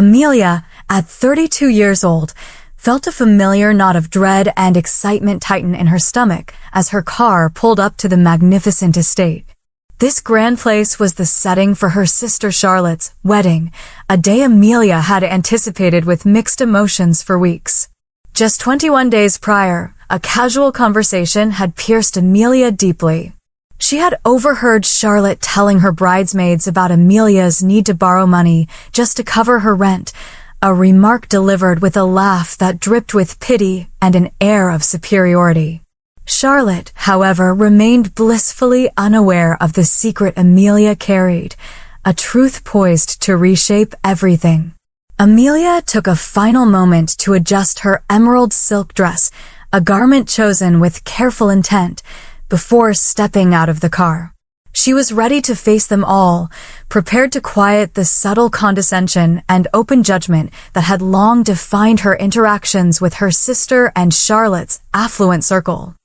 Amelia, at 32 years old, felt a familiar knot of dread and excitement tighten in her stomach as her car pulled up to the magnificent estate. This grand place was the setting for her sister Charlotte's wedding, a day Amelia had anticipated with mixed emotions for weeks. Just 21 days prior, a casual conversation had pierced Amelia deeply. She had overheard Charlotte telling her bridesmaids about Amelia's need to borrow money just to cover her rent, a remark delivered with a laugh that dripped with pity and an air of superiority. Charlotte, however, remained blissfully unaware of the secret Amelia carried, a truth poised to reshape everything. Amelia took a final moment to adjust her emerald silk dress, a garment chosen with careful intent, before stepping out of the car. She was ready to face them all, prepared to quiet the subtle condescension and open judgment that had long defined her interactions with her sister and Charlotte's affluent circle.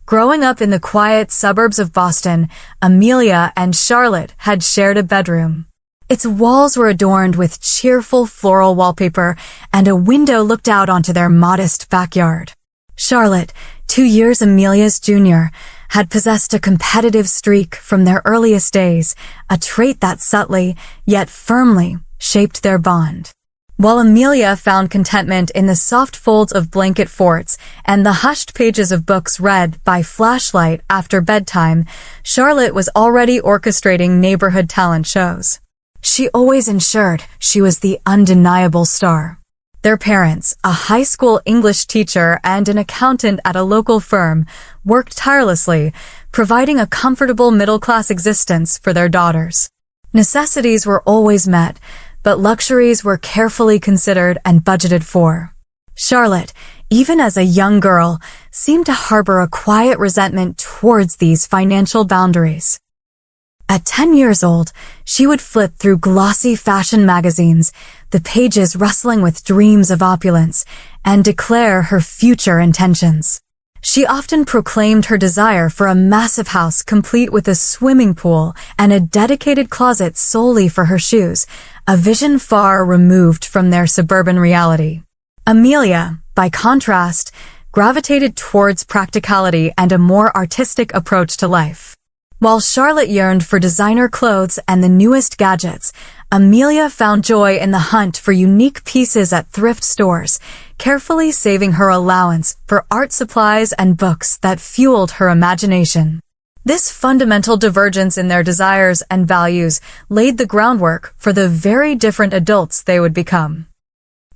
Growing up in the quiet suburbs of Boston, Amelia and Charlotte had shared a bedroom. Its walls were adorned with cheerful floral wallpaper, and a window looked out onto their modest backyard. Charlotte, 2 years Amelia's junior, had possessed a competitive streak from their earliest days, a trait that subtly, yet firmly, shaped their bond. While Amelia found contentment in the soft folds of blanket forts and the hushed pages of books read by flashlight after bedtime, Charlotte was already orchestrating neighborhood talent shows. She always ensured she was the undeniable star. Their parents, a high school English teacher and an accountant at a local firm, worked tirelessly, providing a comfortable middle-class existence for their daughters. Necessities were always met, but luxuries were carefully considered and budgeted for. Charlotte, even as a young girl, seemed to harbor a quiet resentment towards these financial boundaries. At 10 years old, she would flip through glossy fashion magazines, the pages rustling with dreams of opulence, and declare her future intentions. She often proclaimed her desire for a massive house complete with a swimming pool and a dedicated closet solely for her shoes, a vision far removed from their suburban reality. Amelia, by contrast, gravitated towards practicality and a more artistic approach to life. While Charlotte yearned for designer clothes and the newest gadgets, Amelia found joy in the hunt for unique pieces at thrift stores, carefully saving her allowance for art supplies and books that fueled her imagination. This fundamental divergence in their desires and values laid the groundwork for the very different adults they would become.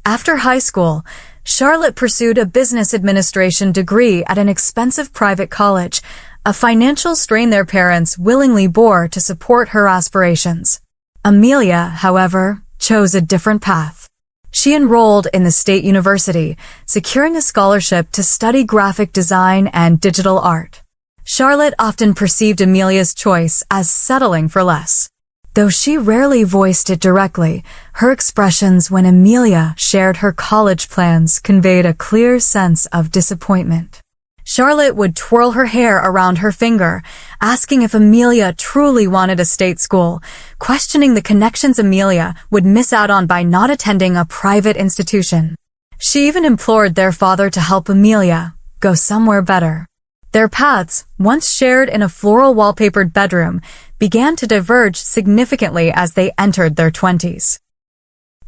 After high school, Charlotte pursued a business administration degree at an expensive private college, a financial strain their parents willingly bore to support her aspirations. Amelia, however, chose a different path. She enrolled in the State University, securing a scholarship to study graphic design and digital art. Charlotte often perceived Amelia's choice as settling for less. Though she rarely voiced it directly, her expressions when Amelia shared her college plans conveyed a clear sense of disappointment. Charlotte would twirl her hair around her finger, asking if Amelia truly wanted a state school, questioning the connections Amelia would miss out on by not attending a private institution. She even implored their father to help Amelia go somewhere better. Their paths, once shared in a floral wallpapered bedroom, began to diverge significantly as they entered their 20s.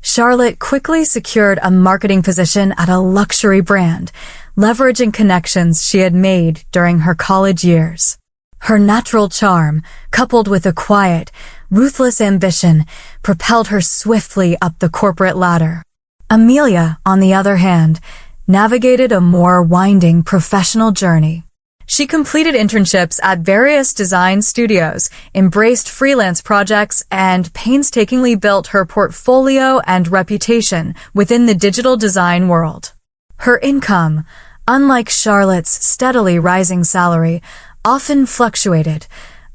Charlotte quickly secured a marketing position at a luxury brand, leveraging connections she had made during her college years. Her natural charm, coupled with a quiet, ruthless ambition, propelled her swiftly up the corporate ladder. Amelia, on the other hand, navigated a more winding professional journey. She completed internships at various design studios, embraced freelance projects, and painstakingly built her portfolio and reputation within the digital design world. Her income, unlike Charlotte's steadily rising salary, often fluctuated,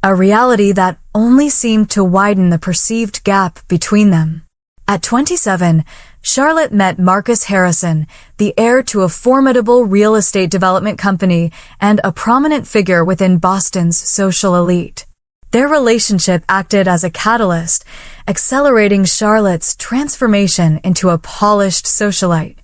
a reality that only seemed to widen the perceived gap between them. At 27, Charlotte met Marcus Harrison, the heir to a formidable real estate development company and a prominent figure within Boston's social elite. Their relationship acted as a catalyst, accelerating Charlotte's transformation into a polished socialite.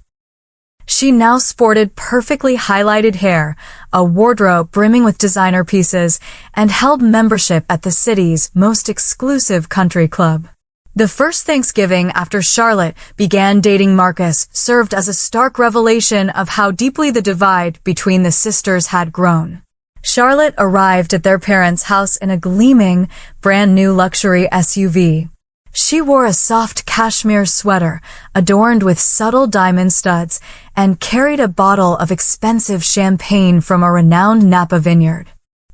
She now sported perfectly highlighted hair, a wardrobe brimming with designer pieces, and held membership at the city's most exclusive country club. The first Thanksgiving after Charlotte began dating Marcus served as a stark revelation of how deeply the divide between the sisters had grown. Charlotte arrived at their parents' house in a gleaming, brand-new luxury SUV. She wore a soft cashmere sweater adorned with subtle diamond studs and carried a bottle of expensive champagne from a renowned Napa vineyard.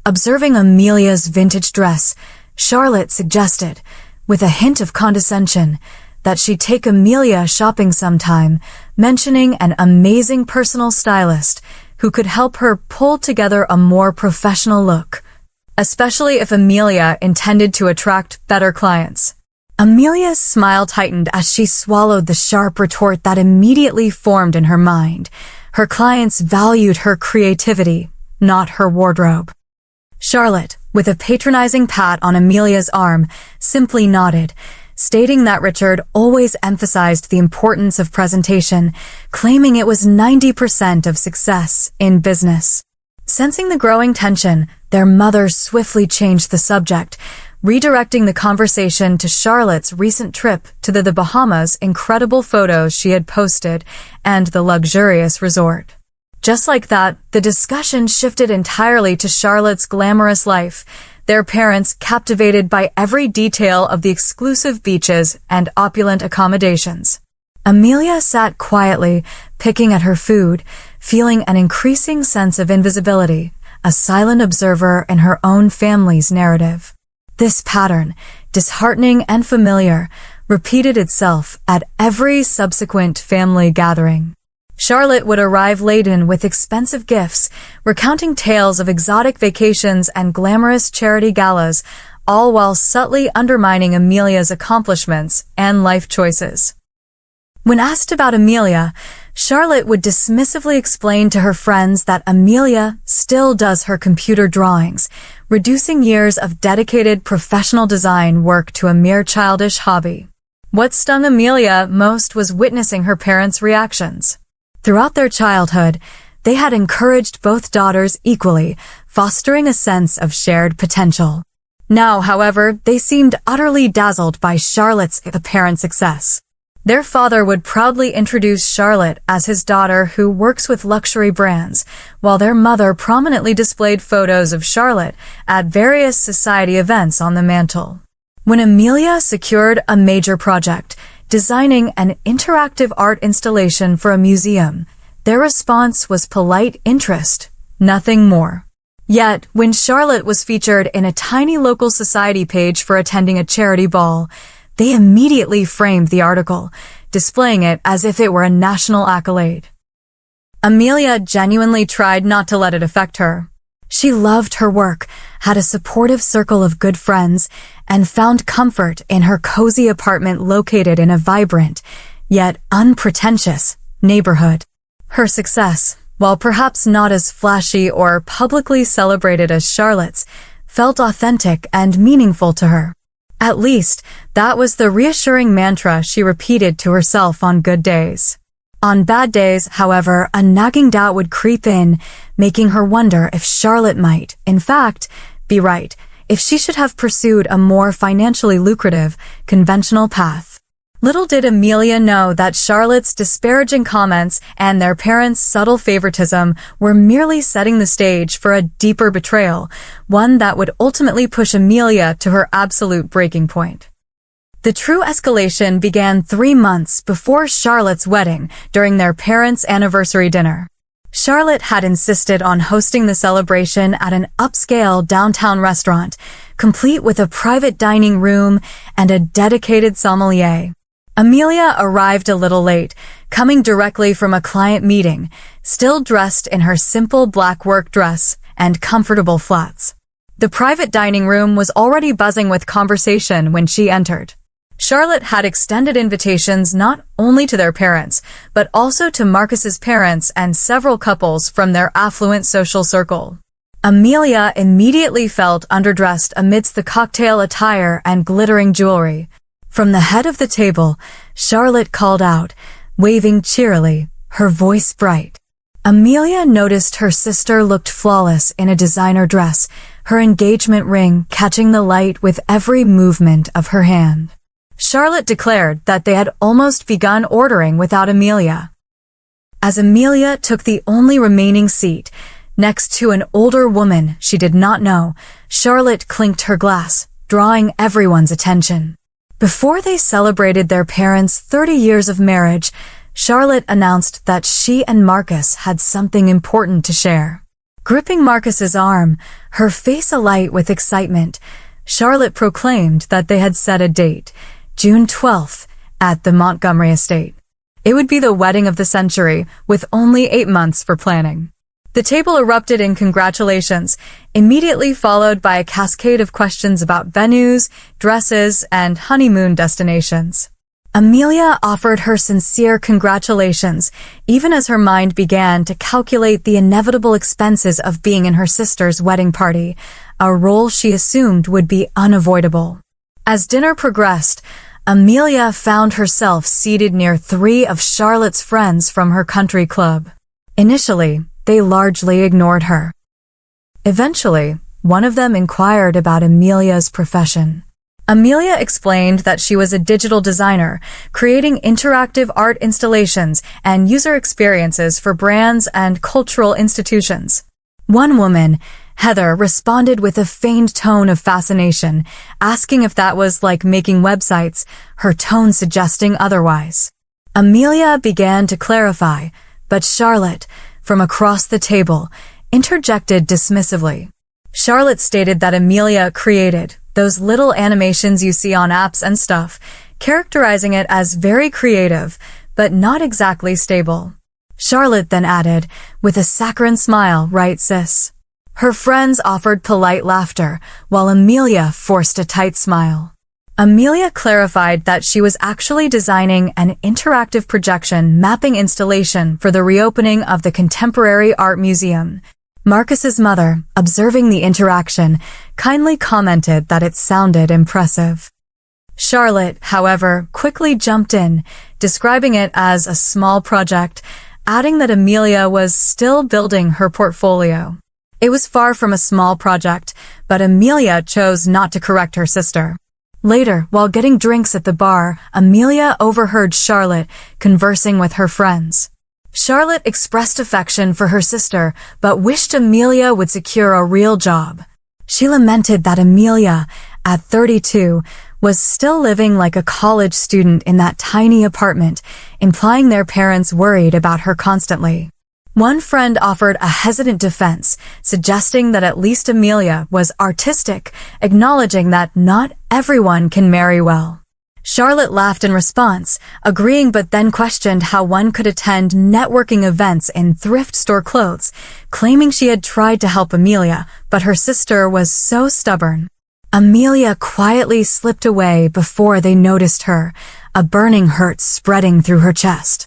Observing Amelia's vintage dress, Charlotte suggested, with a hint of condescension, that she take Amelia shopping sometime, mentioning an amazing personal stylist who could help her pull together a more professional look, especially if Amelia intended to attract better clients. Amelia's smile tightened as she swallowed the sharp retort that immediately formed in her mind. Her clients valued her creativity, not her wardrobe. Charlotte, with a patronizing pat on Amelia's arm, simply nodded, stating that Richard always emphasized the importance of presentation, claiming it was 90% of success in business. Sensing the growing tension, their mother swiftly changed the subject, redirecting the conversation to Charlotte's recent trip to the Bahamas, incredible photos she had posted, and the luxurious resort. Just like that, the discussion shifted entirely to Charlotte's glamorous life, their parents captivated by every detail of the exclusive beaches and opulent accommodations. Amelia sat quietly, picking at her food, feeling an increasing sense of invisibility, a silent observer in her own family's narrative. This pattern, disheartening and familiar, repeated itself at every subsequent family gathering. Charlotte would arrive laden with expensive gifts, recounting tales of exotic vacations and glamorous charity galas, all while subtly undermining Amelia's accomplishments and life choices. When asked about Amelia, Charlotte would dismissively explain to her friends that Amelia still does her computer drawings, reducing years of dedicated professional design work to a mere childish hobby. What stung Amelia most was witnessing her parents' reactions. Throughout their childhood, they had encouraged both daughters equally, fostering a sense of shared potential. Now, however, they seemed utterly dazzled by Charlotte's apparent success. Their father would proudly introduce Charlotte as his daughter who works with luxury brands, while their mother prominently displayed photos of Charlotte at various society events on the mantle. When Amelia secured a major project, designing an interactive art installation for a museum, their response was polite interest, nothing more. Yet, when Charlotte was featured in a tiny local society page for attending a charity ball, they immediately framed the article, displaying it as if it were a national accolade. Amelia genuinely tried not to let it affect her. She loved her work, had a supportive circle of good friends, and found comfort in her cozy apartment located in a vibrant, yet unpretentious, neighborhood. Her success, while perhaps not as flashy or publicly celebrated as Charlotte's, felt authentic and meaningful to her. At least, that was the reassuring mantra she repeated to herself on good days. On bad days, however, a nagging doubt would creep in, making her wonder if Charlotte might, in fact, be right, if she should have pursued a more financially lucrative, conventional path. Little did Amelia know that Charlotte's disparaging comments and their parents' subtle favoritism were merely setting the stage for a deeper betrayal, one that would ultimately push Amelia to her absolute breaking point. The true escalation began 3 months before Charlotte's wedding during their parents' anniversary dinner. Charlotte had insisted on hosting the celebration at an upscale downtown restaurant, complete with a private dining room and a dedicated sommelier. Amelia arrived a little late, coming directly from a client meeting, still dressed in her simple black work dress and comfortable flats. The private dining room was already buzzing with conversation when she entered. Charlotte had extended invitations not only to their parents, but also to Marcus's parents and several couples from their affluent social circle. Amelia immediately felt underdressed amidst the cocktail attire and glittering jewelry. From the head of the table, Charlotte called out, waving cheerily, her voice bright. Amelia noticed her sister looked flawless in a designer dress, her engagement ring catching the light with every movement of her hand. Charlotte declared that they had almost begun ordering without Amelia. As Amelia took the only remaining seat, next to an older woman she did not know, Charlotte clinked her glass, drawing everyone's attention. Before they celebrated their parents' 30 years of marriage, Charlotte announced that she and Marcus had something important to share. Gripping Marcus's arm, her face alight with excitement, Charlotte proclaimed that they had set a date, June 12th, at the Montgomery estate. It would be the wedding of the century, with only 8 months for planning. The table erupted in congratulations, immediately followed by a cascade of questions about venues, dresses, and honeymoon destinations. Amelia offered her sincere congratulations, even as her mind began to calculate the inevitable expenses of being in her sister's wedding party, a role she assumed would be unavoidable. As dinner progressed, Amelia found herself seated near 3 of Charlotte's friends from her country club. Initially, they largely ignored her. Eventually, one of them inquired about Amelia's profession. Amelia explained that she was a digital designer, creating interactive art installations and user experiences for brands and cultural institutions. One woman, Heather, responded with a feigned tone of fascination, asking if that was like making websites, her tone suggesting otherwise. Amelia began to clarify, but Charlotte, from across the table, interjected dismissively. Charlotte stated that Amelia created those little animations you see on apps and stuff, characterizing it as very creative, but not exactly stable. Charlotte then added, with a saccharine smile, right sis? Her friends offered polite laughter, while Amelia forced a tight smile. Amelia clarified that she was actually designing an interactive projection mapping installation for the reopening of the Contemporary Art Museum. Marcus's mother, observing the interaction, kindly commented that it sounded impressive. Charlotte, however, quickly jumped in, describing it as a small project, adding that Amelia was still building her portfolio. It was far from a small project, but Amelia chose not to correct her sister. Later, while getting drinks at the bar, Amelia overheard Charlotte conversing with her friends. Charlotte expressed affection for her sister, but wished Amelia would secure a real job. She lamented that Amelia, at 32, was still living like a college student in that tiny apartment, implying their parents worried about her constantly. One friend offered a hesitant defense, suggesting that at least Amelia was artistic, acknowledging that not everyone can marry well. Charlotte laughed in response, agreeing but then questioned how one could attend networking events in thrift store clothes, claiming she had tried to help Amelia, but her sister was so stubborn. Amelia quietly slipped away before they noticed her, a burning hurt spreading through her chest.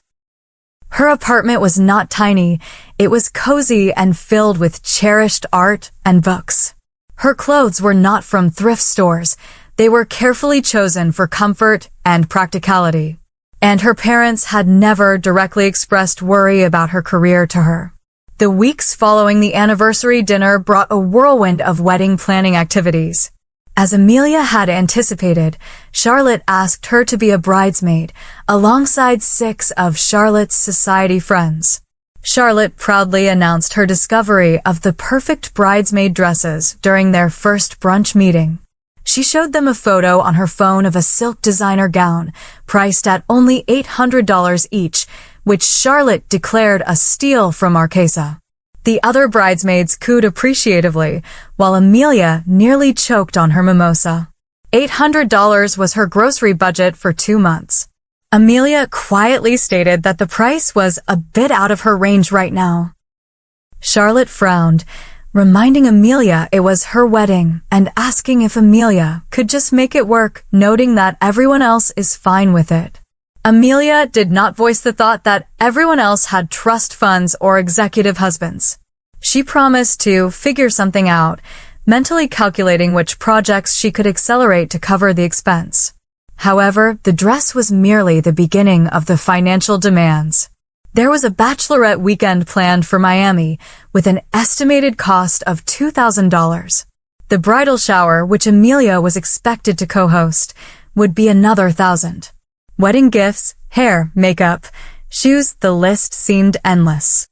Her apartment was not tiny, it was cozy and filled with cherished art and books. Her clothes were not from thrift stores, they were carefully chosen for comfort and practicality. And her parents had never directly expressed worry about her career to her. The weeks following the anniversary dinner brought a whirlwind of wedding planning activities. As Amelia had anticipated, Charlotte asked her to be a bridesmaid, alongside 6 of Charlotte's society friends. Charlotte proudly announced her discovery of the perfect bridesmaid dresses during their first brunch meeting. She showed them a photo on her phone of a silk designer gown, priced at only $800 each, which Charlotte declared a steal from Marquesa. The other bridesmaids cooed appreciatively, while Amelia nearly choked on her mimosa. $800 was her grocery budget for 2 months. Amelia quietly stated that the price was a bit out of her range right now. Charlotte frowned, reminding Amelia it was her wedding and asking if Amelia could just make it work, noting that everyone else is fine with it. Amelia did not voice the thought that everyone else had trust funds or executive husbands. She promised to figure something out, mentally calculating which projects she could accelerate to cover the expense. However, the dress was merely the beginning of the financial demands. There was a bachelorette weekend planned for Miami with an estimated cost of $2,000. The bridal shower, which Amelia was expected to co-host, would be another $1,000. Wedding gifts, hair, makeup, shoes, the list seemed endless.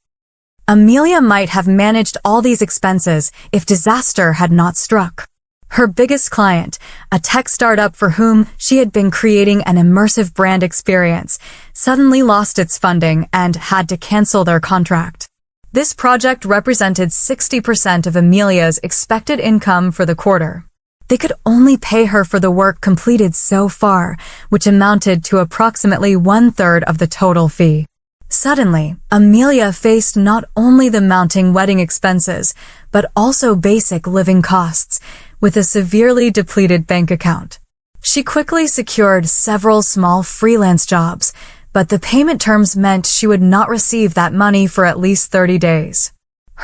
Amelia might have managed all these expenses if disaster had not struck. Her biggest client, a tech startup for whom she had been creating an immersive brand experience, suddenly lost its funding and had to cancel their contract. This project represented 60% of Amelia's expected income for the quarter. They could only pay her for the work completed so far, which amounted to approximately 1/3 of the total fee. Suddenly, Amelia faced not only the mounting wedding expenses, but also basic living costs, with a severely depleted bank account. She quickly secured several small freelance jobs, but the payment terms meant she would not receive that money for at least 30 days.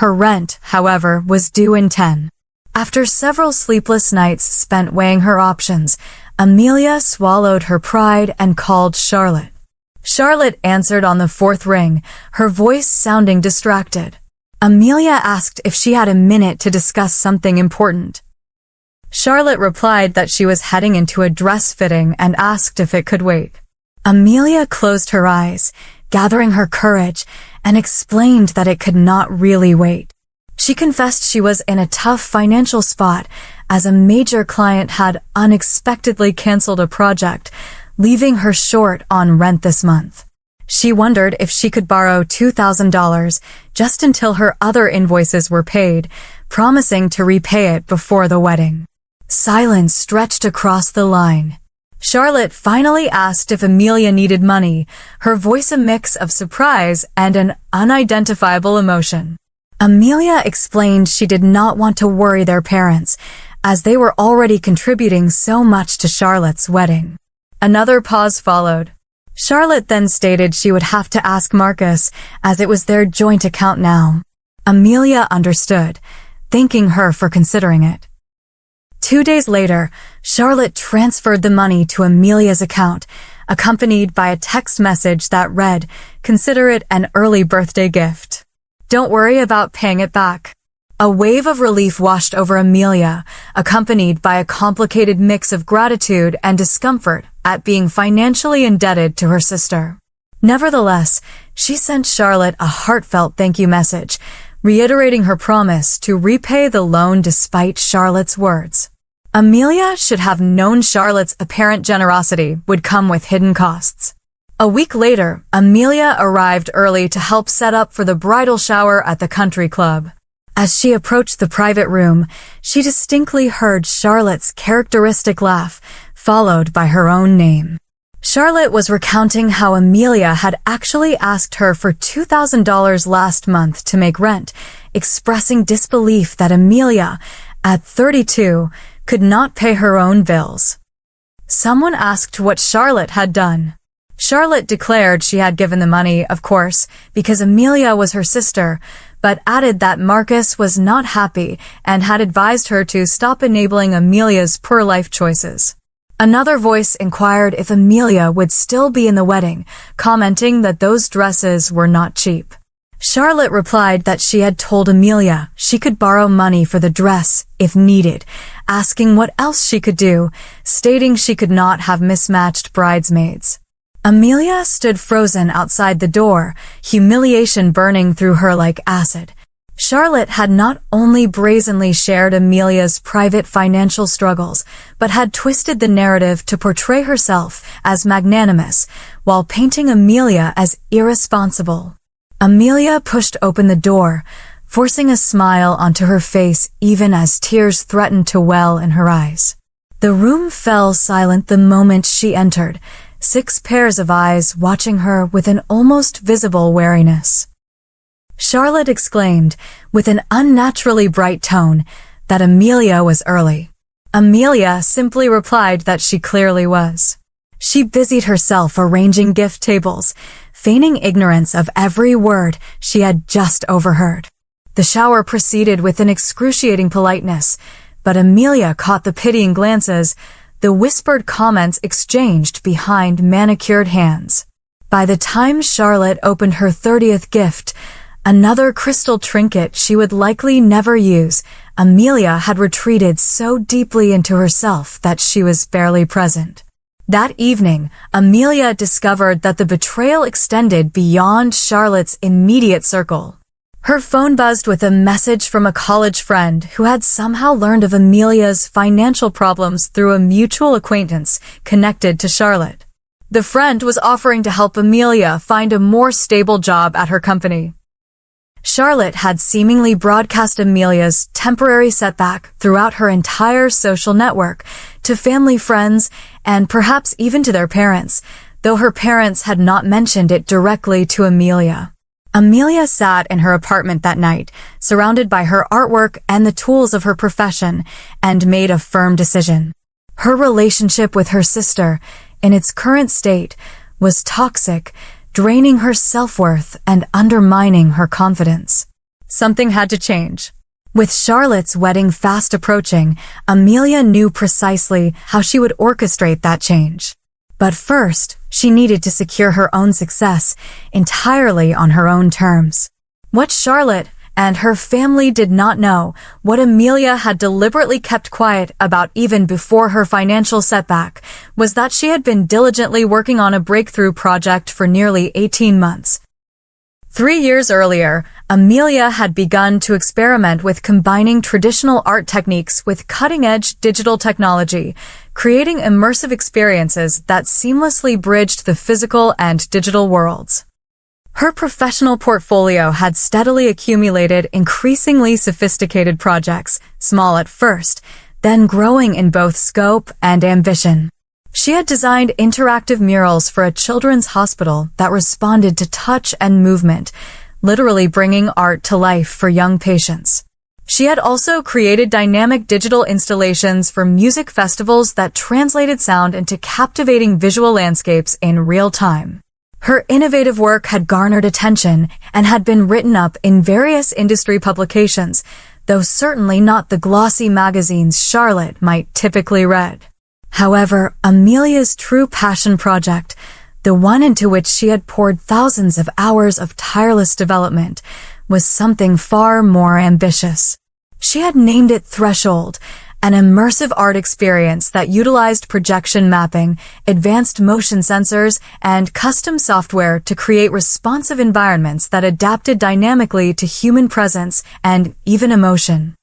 Her rent, however, was due in 10. After several sleepless nights spent weighing her options, Amelia swallowed her pride and called Charlotte. Charlotte answered on the 4th ring, her voice sounding distracted. Amelia asked if she had a minute to discuss something important. Charlotte replied that she was heading into a dress fitting and asked if it could wait. Amelia closed her eyes, gathering her courage, and explained that it could not really wait. She confessed she was in a tough financial spot as a major client had unexpectedly canceled a project, leaving her short on rent this month. She wondered if she could borrow $2,000 just until her other invoices were paid, promising to repay it before the wedding. Silence stretched across the line. Charlotte finally asked if Amelia needed money, her voice a mix of surprise and an unidentifiable emotion. Amelia explained she did not want to worry their parents, as they were already contributing so much to Charlotte's wedding. Another pause followed. Charlotte then stated she would have to ask Marcus, as it was their joint account now. Amelia understood, thanking her for considering it. 2 days later, Charlotte transferred the money to Amelia's account, accompanied by a text message that read, "Consider it an early birthday gift. Don't worry about paying it back." A wave of relief washed over Amelia, accompanied by a complicated mix of gratitude and discomfort at being financially indebted to her sister. Nevertheless, she sent Charlotte a heartfelt thank you message, reiterating her promise to repay the loan despite Charlotte's words. Amelia should have known Charlotte's apparent generosity would come with hidden costs. A week later, Amelia arrived early to help set up for the bridal shower at the country club. As she approached the private room, she distinctly heard Charlotte's characteristic laugh, followed by her own name. Charlotte was recounting how Amelia had actually asked her for $2,000 last month to make rent, expressing disbelief that Amelia, at 32, could not pay her own bills. Someone asked what Charlotte had done. Charlotte declared she had given the money, of course, because Amelia was her sister, but added that Marcus was not happy and had advised her to stop enabling Amelia's poor life choices. Another voice inquired if Amelia would still be in the wedding, commenting that those dresses were not cheap. Charlotte replied that she had told Amelia she could borrow money for the dress if needed, asking what else she could do, stating she could not have mismatched bridesmaids. Amelia stood frozen outside the door, humiliation burning through her like acid. Charlotte had not only brazenly shared Amelia's private financial struggles, but had twisted the narrative to portray herself as magnanimous, while painting Amelia as irresponsible. Amelia pushed open the door, forcing a smile onto her face even as tears threatened to well in her eyes. The room fell silent the moment she entered, 6 pairs of eyes watching her with an almost visible wariness. Charlotte exclaimed, with an unnaturally bright tone, that Amelia was early. Amelia simply replied that she clearly was. She busied herself arranging gift tables, feigning ignorance of every word she had just overheard. The shower proceeded with an excruciating politeness, but Amelia caught the pitying glances, the whispered comments exchanged behind manicured hands. By the time Charlotte opened her 30th gift, another crystal trinket she would likely never use, Amelia had retreated so deeply into herself that she was barely present. That evening, Amelia discovered that the betrayal extended beyond Charlotte's immediate circle. Her phone buzzed with a message from a college friend who had somehow learned of Amelia's financial problems through a mutual acquaintance connected to Charlotte. The friend was offering to help Amelia find a more stable job at her company. Charlotte had seemingly broadcast Amelia's temporary setback throughout her entire social network, to family friends, and perhaps even to their parents, though her parents had not mentioned it directly to Amelia. Amelia sat in her apartment that night, surrounded by her artwork and the tools of her profession, and made a firm decision. Her relationship with her sister, in its current state, was toxic, draining her self-worth and undermining her confidence. Something had to change. With Charlotte's wedding fast approaching, Amelia knew precisely how she would orchestrate that change. But first, she needed to secure her own success entirely on her own terms. What Charlotte and her family did not know, what Amelia had deliberately kept quiet about even before her financial setback, was that she had been diligently working on a breakthrough project for nearly 18 months. 3 years earlier, Amelia had begun to experiment with combining traditional art techniques with cutting-edge digital technology, creating immersive experiences that seamlessly bridged the physical and digital worlds. Her professional portfolio had steadily accumulated increasingly sophisticated projects, small at first, then growing in both scope and ambition. She had designed interactive murals for a children's hospital that responded to touch and movement, literally bringing art to life for young patients. She had also created dynamic digital installations for music festivals that translated sound into captivating visual landscapes in real time. Her innovative work had garnered attention and had been written up in various industry publications, though certainly not the glossy magazines Charlotte might typically read. However, Amelia's true passion project, the one into which she had poured thousands of hours of tireless development, was something far more ambitious. She had named it Threshold, an immersive art experience that utilized projection mapping, advanced motion sensors, and custom software to create responsive environments that adapted dynamically to human presence and even emotion.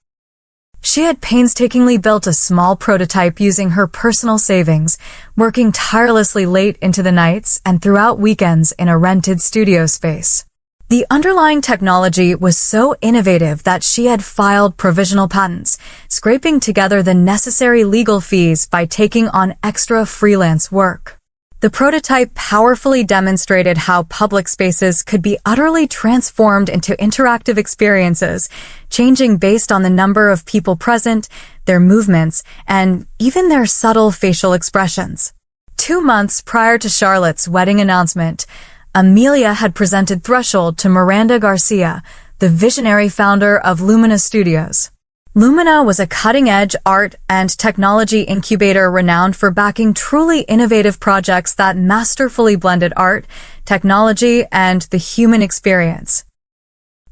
She had painstakingly built a small prototype using her personal savings, working tirelessly late into the nights and throughout weekends in a rented studio space. The underlying technology was so innovative that she had filed provisional patents, scraping together the necessary legal fees by taking on extra freelance work. The prototype powerfully demonstrated how public spaces could be utterly transformed into interactive experiences, changing based on the number of people present, their movements, and even their subtle facial expressions. 2 months prior to Charlotte's wedding announcement, Amelia had presented Threshold to Miranda Garcia, the visionary founder of Lumina Studios. Lumina was a cutting-edge art and technology incubator renowned for backing truly innovative projects that masterfully blended art, technology, and the human experience.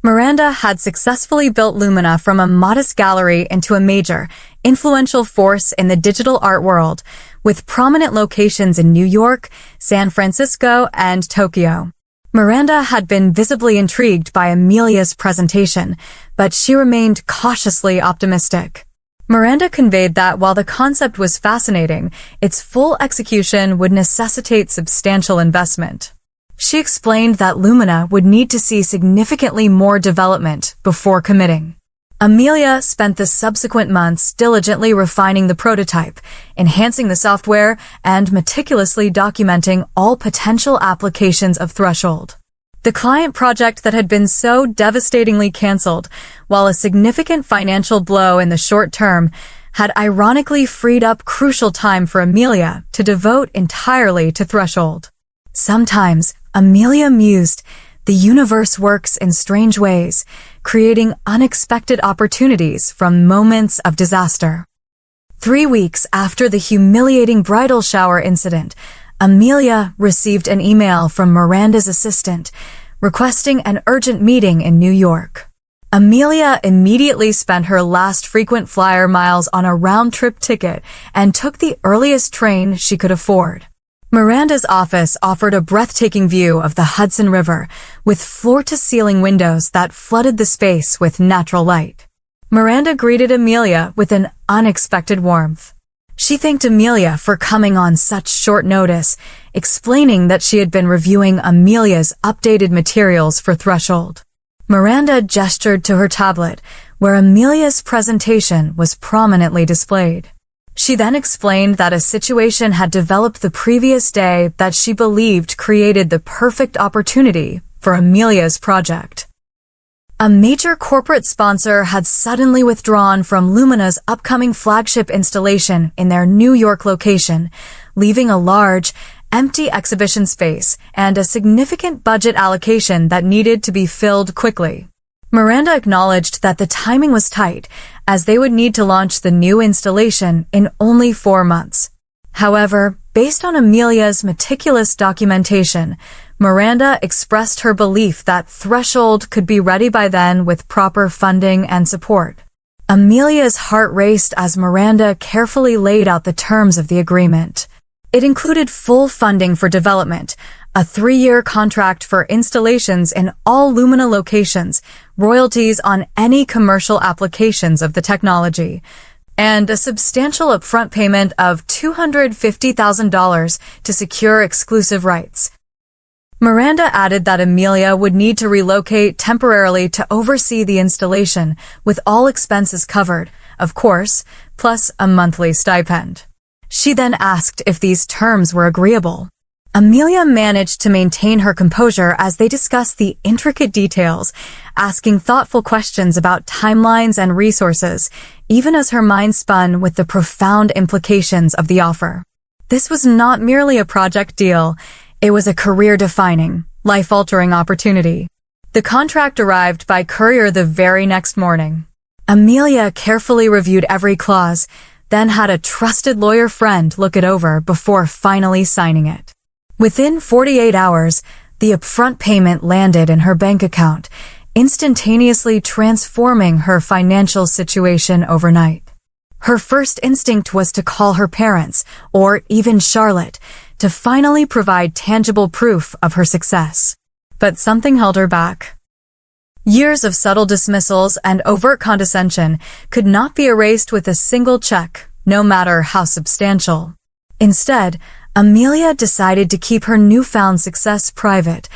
Miranda had successfully built Lumina from a modest gallery into a major, influential force in the digital art world, with prominent locations in New York, San Francisco, and Tokyo. Miranda had been visibly intrigued by Amelia's presentation, but she remained cautiously optimistic. Miranda conveyed that while the concept was fascinating, its full execution would necessitate substantial investment. She explained that Lumina would need to see significantly more development before committing. Amelia spent the subsequent months diligently refining the prototype, enhancing the software, and meticulously documenting all potential applications of Threshold. The client project that had been so devastatingly canceled, while a significant financial blow in the short term, had ironically freed up crucial time for Amelia to devote entirely to Threshold. Sometimes, Amelia mused, the universe works in strange ways, creating unexpected opportunities from moments of disaster. 3 weeks after the humiliating bridal shower incident, Amelia received an email from Miranda's assistant requesting an urgent meeting in New York. Amelia immediately spent her last frequent flyer miles on a round-trip ticket and took the earliest train she could afford. Miranda's office offered a breathtaking view of the Hudson River, with floor-to-ceiling windows that flooded the space with natural light. Miranda greeted Amelia with an unexpected warmth. She thanked Amelia for coming on such short notice, explaining that she had been reviewing Amelia's updated materials for Threshold. Miranda gestured to her tablet, where Amelia's presentation was prominently displayed. She then explained that a situation had developed the previous day that she believed created the perfect opportunity for Amelia's project. A major corporate sponsor had suddenly withdrawn from Lumina's upcoming flagship installation in their New York location, leaving a large, empty exhibition space and a significant budget allocation that needed to be filled quickly. Miranda acknowledged that the timing was tight, as they would need to launch the new installation in only 4 months. However, based on Amelia's meticulous documentation, Miranda expressed her belief that Threshold could be ready by then with proper funding and support. Amelia's heart raced as Miranda carefully laid out the terms of the agreement. It included full funding for development, a 3-year contract for installations in all Lumina locations, royalties on any commercial applications of the technology, and a substantial upfront payment of $250,000 to secure exclusive rights. Miranda added that Amelia would need to relocate temporarily to oversee the installation, with all expenses covered, of course, plus a monthly stipend. She then asked if these terms were agreeable. Amelia managed to maintain her composure as they discussed the intricate details, asking thoughtful questions about timelines and resources, even as her mind spun with the profound implications of the offer. This was not merely a project deal. It was a career-defining, life-altering opportunity. The contract arrived by courier the very next morning. Amelia carefully reviewed every clause, then had a trusted lawyer friend look it over before finally signing it. Within 48 hours, the upfront payment landed in her bank account, instantaneously transforming her financial situation overnight. Her first instinct was to call her parents, or even Charlotte, to finally provide tangible proof of her success. But something held her back. Years of subtle dismissals and overt condescension could not be erased with a single check, no matter how substantial. Instead, Amelia decided to keep her newfound success private,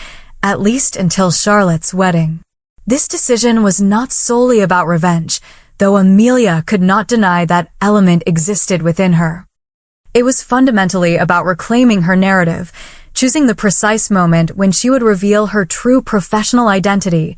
at least until Charlotte's wedding. This decision was not solely about revenge, though Amelia could not deny that element existed within her. It was fundamentally about reclaiming her narrative, choosing the precise moment when she would reveal her true professional identity,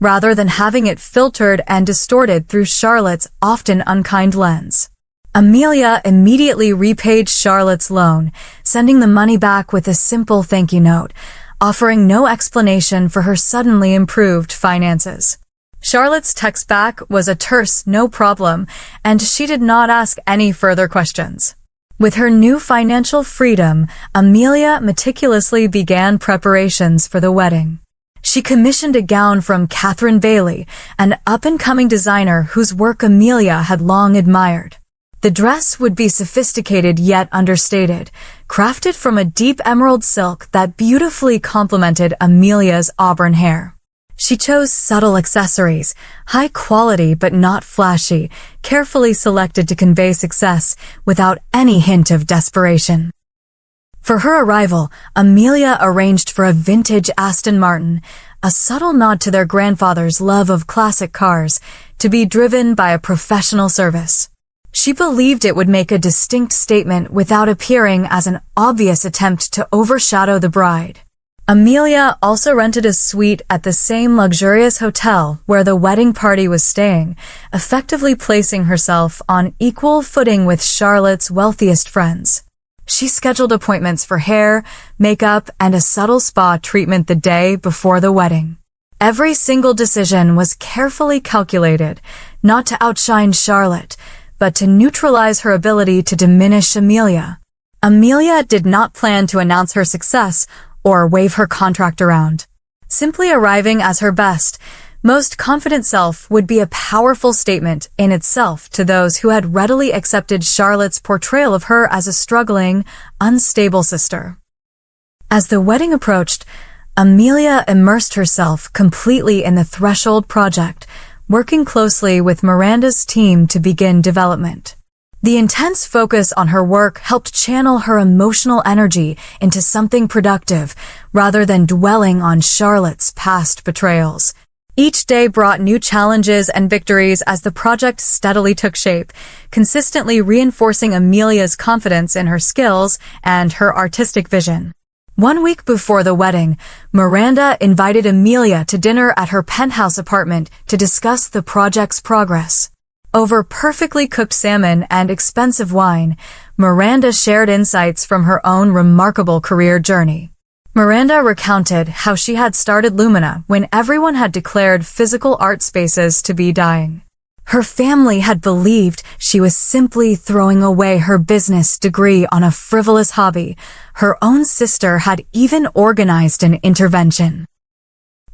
rather than having it filtered and distorted through Charlotte's often unkind lens. Amelia immediately repaid Charlotte's loan, sending the money back with a simple thank you note, offering no explanation for her suddenly improved finances. Charlotte's text back was a terse no problem, and she did not ask any further questions. With her new financial freedom, Amelia meticulously began preparations for the wedding. She commissioned a gown from Catherine Bailey, an up-and-coming designer whose work Amelia had long admired. The dress would be sophisticated yet understated, crafted from a deep emerald silk that beautifully complemented Amelia's auburn hair. She chose subtle accessories, high quality but not flashy, carefully selected to convey success without any hint of desperation. For her arrival, Amelia arranged for a vintage Aston Martin, a subtle nod to their grandfather's love of classic cars, to be driven by a professional service. She believed it would make a distinct statement without appearing as an obvious attempt to overshadow the bride. Amelia also rented a suite at the same luxurious hotel where the wedding party was staying, effectively placing herself on equal footing with Charlotte's wealthiest friends. She scheduled appointments for hair, makeup, and a subtle spa treatment the day before the wedding. Every single decision was carefully calculated, not to outshine Charlotte, but to neutralize her ability to diminish Amelia. Amelia did not plan to announce her success or wave her contract around. Simply arriving as her best, most confident self would be a powerful statement in itself to those who had readily accepted Charlotte's portrayal of her as a struggling, unstable sister. As the wedding approached, Amelia immersed herself completely in the Threshold project, working closely with Miranda's team to begin development. The intense focus on her work helped channel her emotional energy into something productive rather than dwelling on Charlotte's past betrayals. Each day brought new challenges and victories as the project steadily took shape, consistently reinforcing Amelia's confidence in her skills and her artistic vision. 1 week before the wedding, Miranda invited Amelia to dinner at her penthouse apartment to discuss the project's progress. Over perfectly cooked salmon and expensive wine, Miranda shared insights from her own remarkable career journey. Miranda recounted how she had started Lumina when everyone had declared physical art spaces to be dying. Her family had believed she was simply throwing away her business degree on a frivolous hobby. Her own sister had even organized an intervention.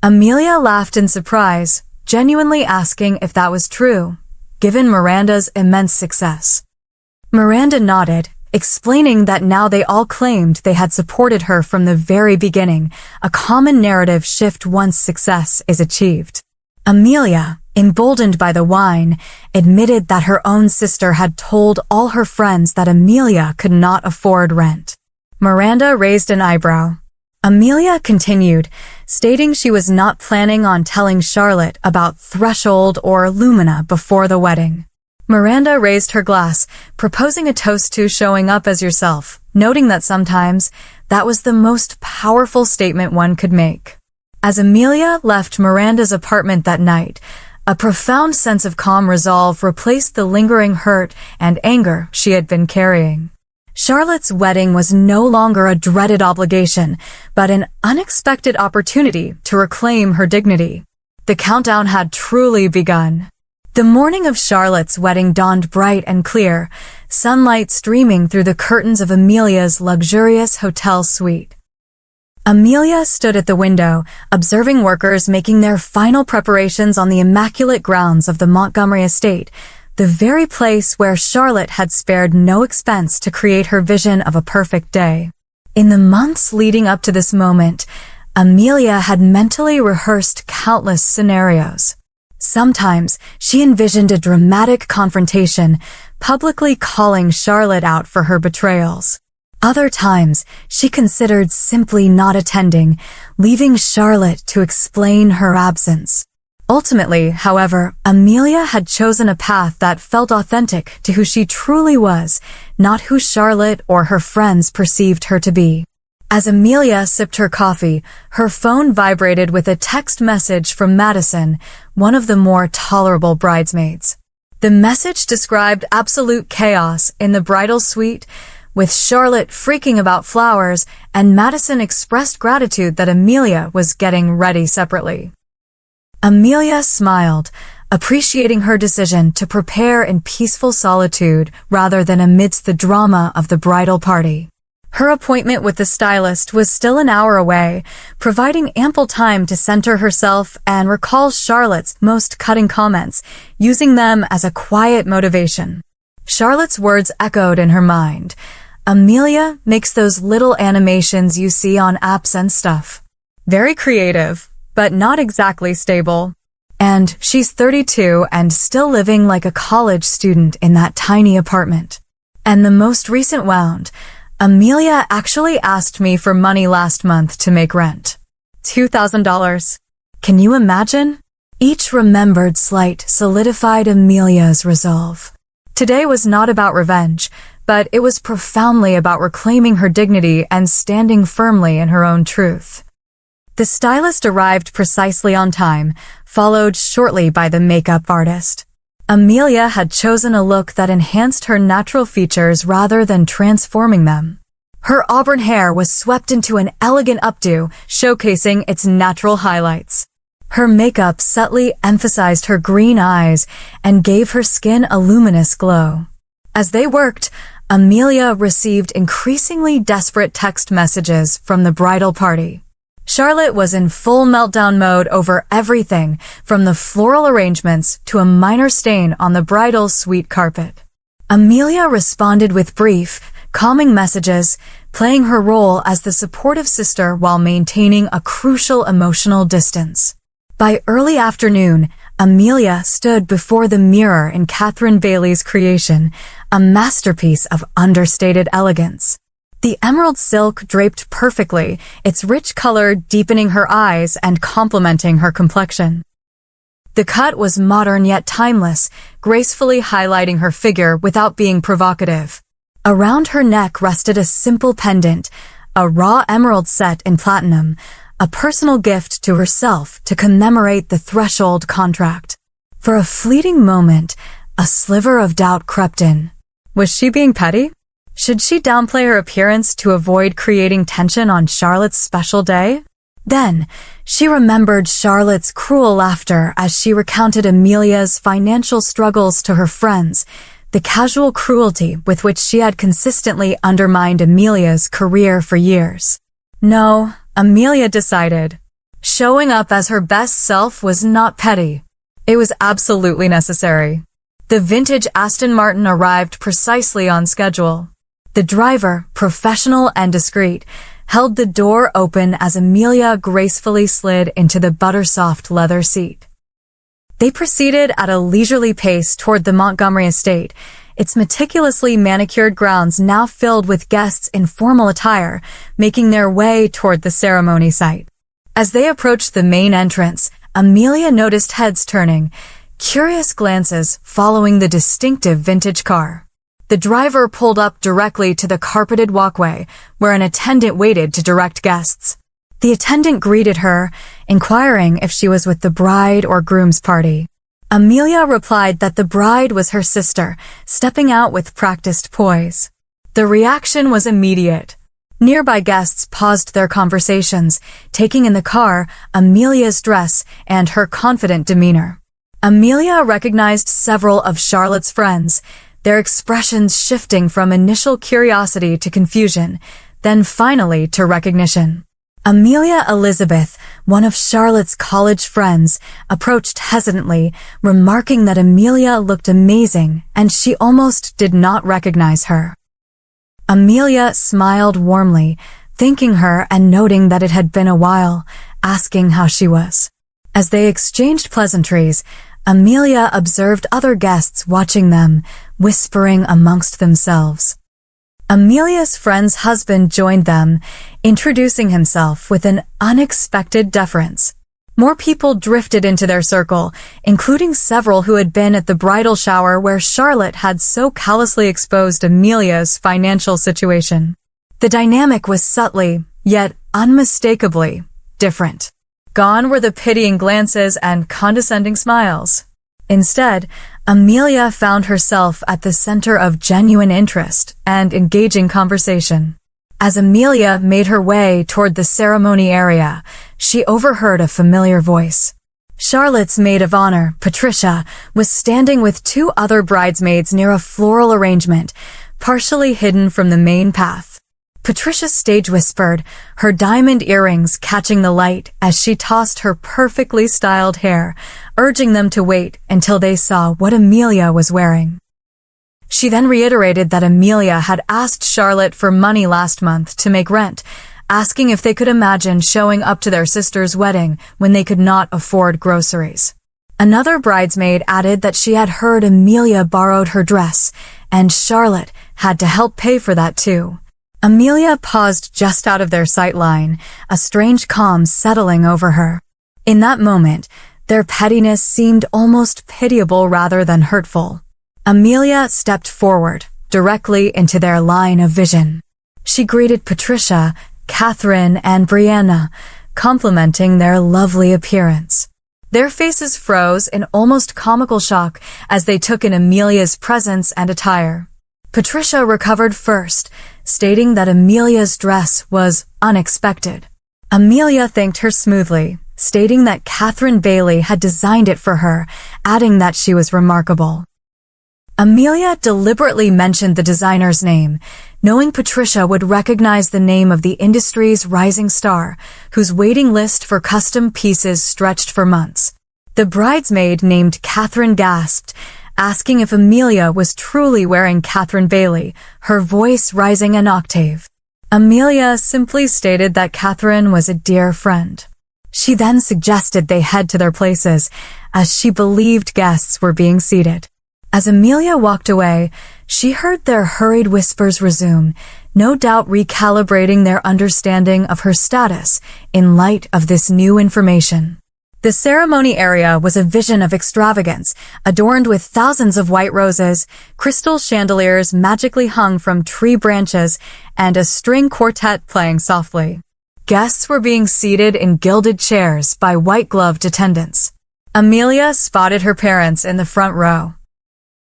Amelia laughed in surprise, genuinely asking if that was true, given Miranda's immense success. Miranda nodded, explaining that now they all claimed they had supported her from the very beginning, a common narrative shift once success is achieved. Amelia, emboldened by the wine, admitted that her own sister had told all her friends that Amelia could not afford rent. Miranda raised an eyebrow. Amelia continued, stating she was not planning on telling Charlotte about Threshold or Lumina before the wedding. Miranda raised her glass, proposing a toast to showing up as yourself, noting that sometimes that was the most powerful statement one could make. As Amelia left Miranda's apartment that night, a profound sense of calm resolve replaced the lingering hurt and anger she had been carrying. Charlotte's wedding was no longer a dreaded obligation, but an unexpected opportunity to reclaim her dignity. The countdown had truly begun. The morning of Charlotte's wedding dawned bright and clear, sunlight streaming through the curtains of Amelia's luxurious hotel suite. Amelia stood at the window, observing workers making their final preparations on the immaculate grounds of the Montgomery estate, the very place where Charlotte had spared no expense to create her vision of a perfect day. In the months leading up to this moment, Amelia had mentally rehearsed countless scenarios. Sometimes she envisioned a dramatic confrontation, publicly calling Charlotte out for her betrayals. Other times, she considered simply not attending, leaving Charlotte to explain her absence. Ultimately, however, Amelia had chosen a path that felt authentic to who she truly was, not who Charlotte or her friends perceived her to be. As Amelia sipped her coffee, her phone vibrated with a text message from Madison, one of the more tolerable bridesmaids. The message described absolute chaos in the bridal suite, with Charlotte freaking about flowers, and Madison expressed gratitude that Amelia was getting ready separately. Amelia smiled, appreciating her decision to prepare in peaceful solitude rather than amidst the drama of the bridal party. Her appointment with the stylist was still an hour away, providing ample time to center herself and recall Charlotte's most cutting comments, using them as a quiet motivation. Charlotte's words echoed in her mind. Amelia makes those little animations you see on apps and stuff. Very creative, but not exactly stable. And she's 32 and still living like a college student in that tiny apartment. And the most recent wound, Amelia actually asked me for money last month to make rent. $2,000. Can you imagine? Each remembered slight solidified Amelia's resolve. Today was not about revenge, but it was profoundly about reclaiming her dignity and standing firmly in her own truth. The stylist arrived precisely on time, followed shortly by the makeup artist. Amelia had chosen a look that enhanced her natural features rather than transforming them. Her auburn hair was swept into an elegant updo, showcasing its natural highlights. Her makeup subtly emphasized her green eyes and gave her skin a luminous glow. As they worked, Amelia received increasingly desperate text messages from the bridal party. Charlotte was in full meltdown mode over everything from the floral arrangements to a minor stain on the bridal suite carpet. Amelia responded with brief, calming messages, playing her role as the supportive sister while maintaining a crucial emotional distance. By early afternoon, Amelia stood before the mirror in Catherine Bailey's creation, a masterpiece of understated elegance. The emerald silk draped perfectly, its rich color deepening her eyes and complementing her complexion. The cut was modern yet timeless, gracefully highlighting her figure without being provocative. Around her neck rested a simple pendant, a raw emerald set in platinum, a personal gift to herself to commemorate the threshold contract. For a fleeting moment, a sliver of doubt crept in. Was she being petty? Should she downplay her appearance to avoid creating tension on Charlotte's special day? Then, she remembered Charlotte's cruel laughter as she recounted Amelia's financial struggles to her friends, the casual cruelty with which she had consistently undermined Amelia's career for years. No, Amelia decided. Showing up as her best self was not petty. It was absolutely necessary. The vintage Aston Martin arrived precisely on schedule. The driver, professional and discreet, held the door open as Amelia gracefully slid into the buttersoft leather seat. They proceeded at a leisurely pace toward the Montgomery estate, its meticulously manicured grounds now filled with guests in formal attire, making their way toward the ceremony site. As they approached the main entrance, Amelia noticed heads turning, curious glances following the distinctive vintage car. The driver pulled up directly to the carpeted walkway, where an attendant waited to direct guests. The attendant greeted her, inquiring if she was with the bride or groom's party. Amelia replied that the bride was her sister, stepping out with practiced poise. The reaction was immediate. Nearby guests paused their conversations, taking in the car Amelia's dress and her confident demeanor. Amelia recognized several of Charlotte's friends, their expressions shifting from initial curiosity to confusion, then finally to recognition. Amelia Elizabeth, one of Charlotte's college friends, approached hesitantly, remarking that Amelia looked amazing and she almost did not recognize her. Amelia smiled warmly, thanking her and noting that it had been a while, asking how she was. As they exchanged pleasantries, Amelia observed other guests watching them, whispering amongst themselves. Amelia's friend's husband joined them, introducing himself with an unexpected deference. More people drifted into their circle, including several who had been at the bridal shower where Charlotte had so callously exposed Amelia's financial situation. The dynamic was subtly, yet unmistakably, different. Gone were the pitying glances and condescending smiles. Instead, Amelia found herself at the center of genuine interest and engaging conversation. As Amelia made her way toward the ceremony area, she overheard a familiar voice. Charlotte's maid of honor, Patricia, was standing with two other bridesmaids near a floral arrangement, partially hidden from the main path. Patricia stage whispered, her diamond earrings catching the light as she tossed her perfectly styled hair, urging them to wait until they saw what Amelia was wearing. She then reiterated that Amelia had asked Charlotte for money last month to make rent, asking if they could imagine showing up to their sister's wedding when they could not afford groceries. Another bridesmaid added that she had heard Amelia borrowed her dress, and Charlotte had to help pay for that too. Amelia paused just out of their sight line, a strange calm settling over her. In that moment, their pettiness seemed almost pitiable rather than hurtful. Amelia stepped forward, directly into their line of vision. She greeted Patricia, Catherine, and Brianna, complimenting their lovely appearance. Their faces froze in almost comical shock as they took in Amelia's presence and attire. Patricia recovered first, stating that Amelia's dress was unexpected. Amelia thanked her smoothly, stating that Catherine Bailey had designed it for her, adding that she was remarkable. Amelia deliberately mentioned the designer's name, knowing Patricia would recognize the name of the industry's rising star, whose waiting list for custom pieces stretched for months. The bridesmaid named Catherine gasped, asking if Amelia was truly wearing Catherine Bailey, her voice rising an octave. Amelia simply stated that Catherine was a dear friend. She then suggested they head to their places, as she believed guests were being seated. As Amelia walked away, she heard their hurried whispers resume, no doubt recalibrating their understanding of her status in light of this new information. The ceremony area was a vision of extravagance, adorned with thousands of white roses, crystal chandeliers magically hung from tree branches, and a string quartet playing softly. Guests were being seated in gilded chairs by white-gloved attendants. Amelia spotted her parents in the front row.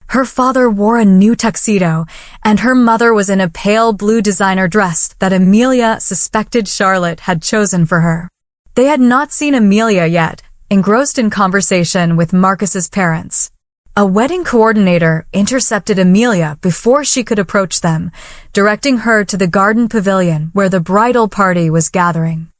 Her father wore a new tuxedo, and her mother was in a pale blue designer dress that Amelia suspected Charlotte had chosen for her. They had not seen Amelia yet, engrossed in conversation with Marcus's parents. A wedding coordinator intercepted Amelia before she could approach them, directing her to the garden pavilion where the bridal party was gathering.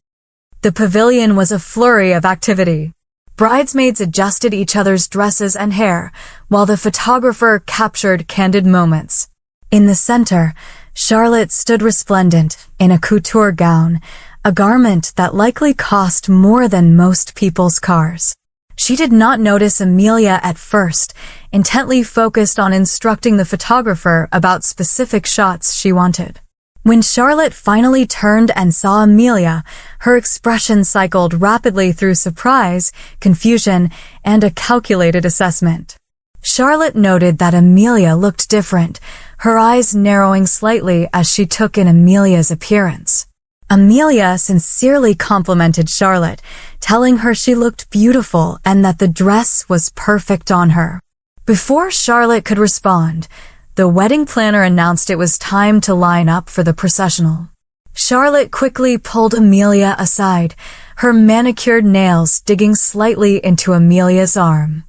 The pavilion was a flurry of activity. Bridesmaids adjusted each other's dresses and hair, while the photographer captured candid moments. In the center, Charlotte stood resplendent in a couture gown, a garment that likely cost more than most people's cars. She did not notice Amelia at first, intently focused on instructing the photographer about specific shots she wanted. When Charlotte finally turned and saw Amelia, her expression cycled rapidly through surprise, confusion, and a calculated assessment. Charlotte noted that Amelia looked different, her eyes narrowing slightly as she took in Amelia's appearance. Amelia sincerely complimented Charlotte, telling her she looked beautiful and that the dress was perfect on her. Before Charlotte could respond, the wedding planner announced it was time to line up for the processional. Charlotte quickly pulled Amelia aside, her manicured nails digging slightly into Amelia's arm.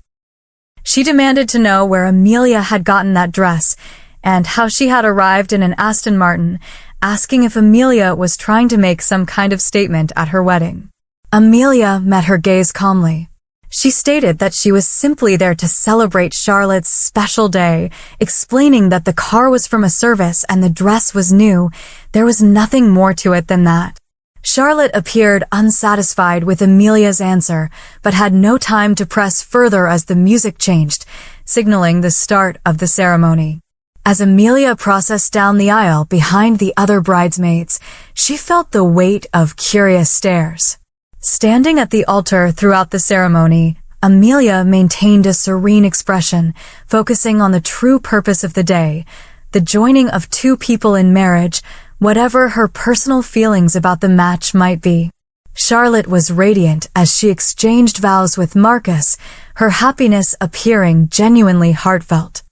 She demanded to know where Amelia had gotten that dress and how she had arrived in an Aston Martin, asking if Amelia was trying to make some kind of statement at her wedding. Amelia met her gaze calmly. She stated that she was simply there to celebrate Charlotte's special day, explaining that the car was from a service and the dress was new. There was nothing more to it than that. Charlotte appeared unsatisfied with Amelia's answer, but had no time to press further as the music changed, signaling the start of the ceremony. As Amelia processed down the aisle behind the other bridesmaids, she felt the weight of curious stares. Standing at the altar throughout the ceremony, Amelia maintained a serene expression, focusing on the true purpose of the day, the joining of two people in marriage, whatever her personal feelings about the match might be. Charlotte was radiant as she exchanged vows with Marcus, her happiness appearing genuinely heartfelt.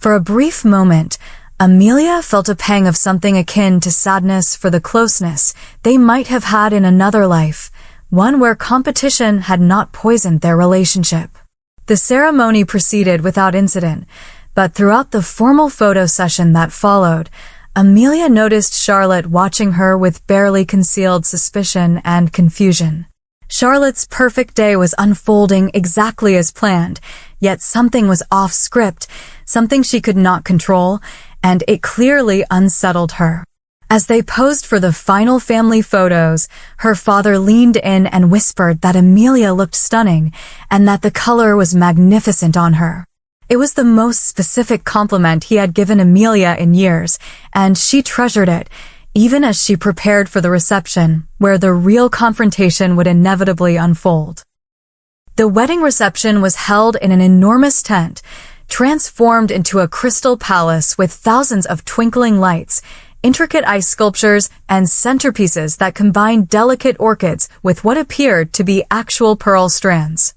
For a brief moment, Amelia felt a pang of something akin to sadness for the closeness they might have had in another life, one where competition had not poisoned their relationship. The ceremony proceeded without incident, but throughout the formal photo session that followed, Amelia noticed Charlotte watching her with barely concealed suspicion and confusion. Charlotte's perfect day was unfolding exactly as planned, yet something was off script, something she could not control, and it clearly unsettled her. As they posed for the final family photos, her father leaned in and whispered that Amelia looked stunning and that the color was magnificent on her. It was the most specific compliment he had given Amelia in years, and she treasured it, even as she prepared for the reception, where the real confrontation would inevitably unfold. The wedding reception was held in an enormous tent, transformed into a crystal palace with thousands of twinkling lights, intricate ice sculptures, and centerpieces that combined delicate orchids with what appeared to be actual pearl strands.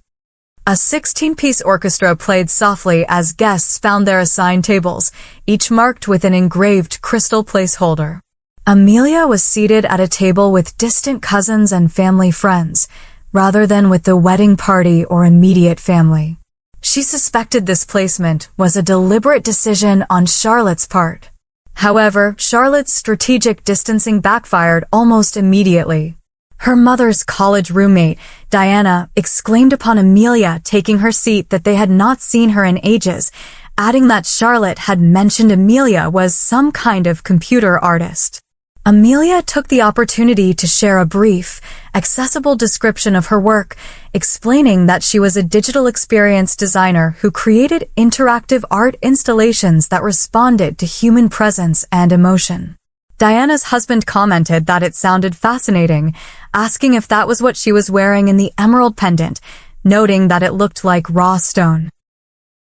A 16-piece orchestra played softly as guests found their assigned tables, each marked with an engraved crystal placeholder. Amelia was seated at a table with distant cousins and family friends, rather than with the wedding party or immediate family. She suspected this placement was a deliberate decision on Charlotte's part. However, Charlotte's strategic distancing backfired almost immediately. Her mother's college roommate, Diana, exclaimed upon Amelia taking her seat that they had not seen her in ages, adding that Charlotte had mentioned Amelia was some kind of computer artist. Amelia took the opportunity to share a brief, accessible description of her work, explaining that she was a digital experience designer who created interactive art installations that responded to human presence and emotion. Diana's husband commented that it sounded fascinating, asking if that was what she was wearing in the emerald pendant, noting that it looked like raw stone.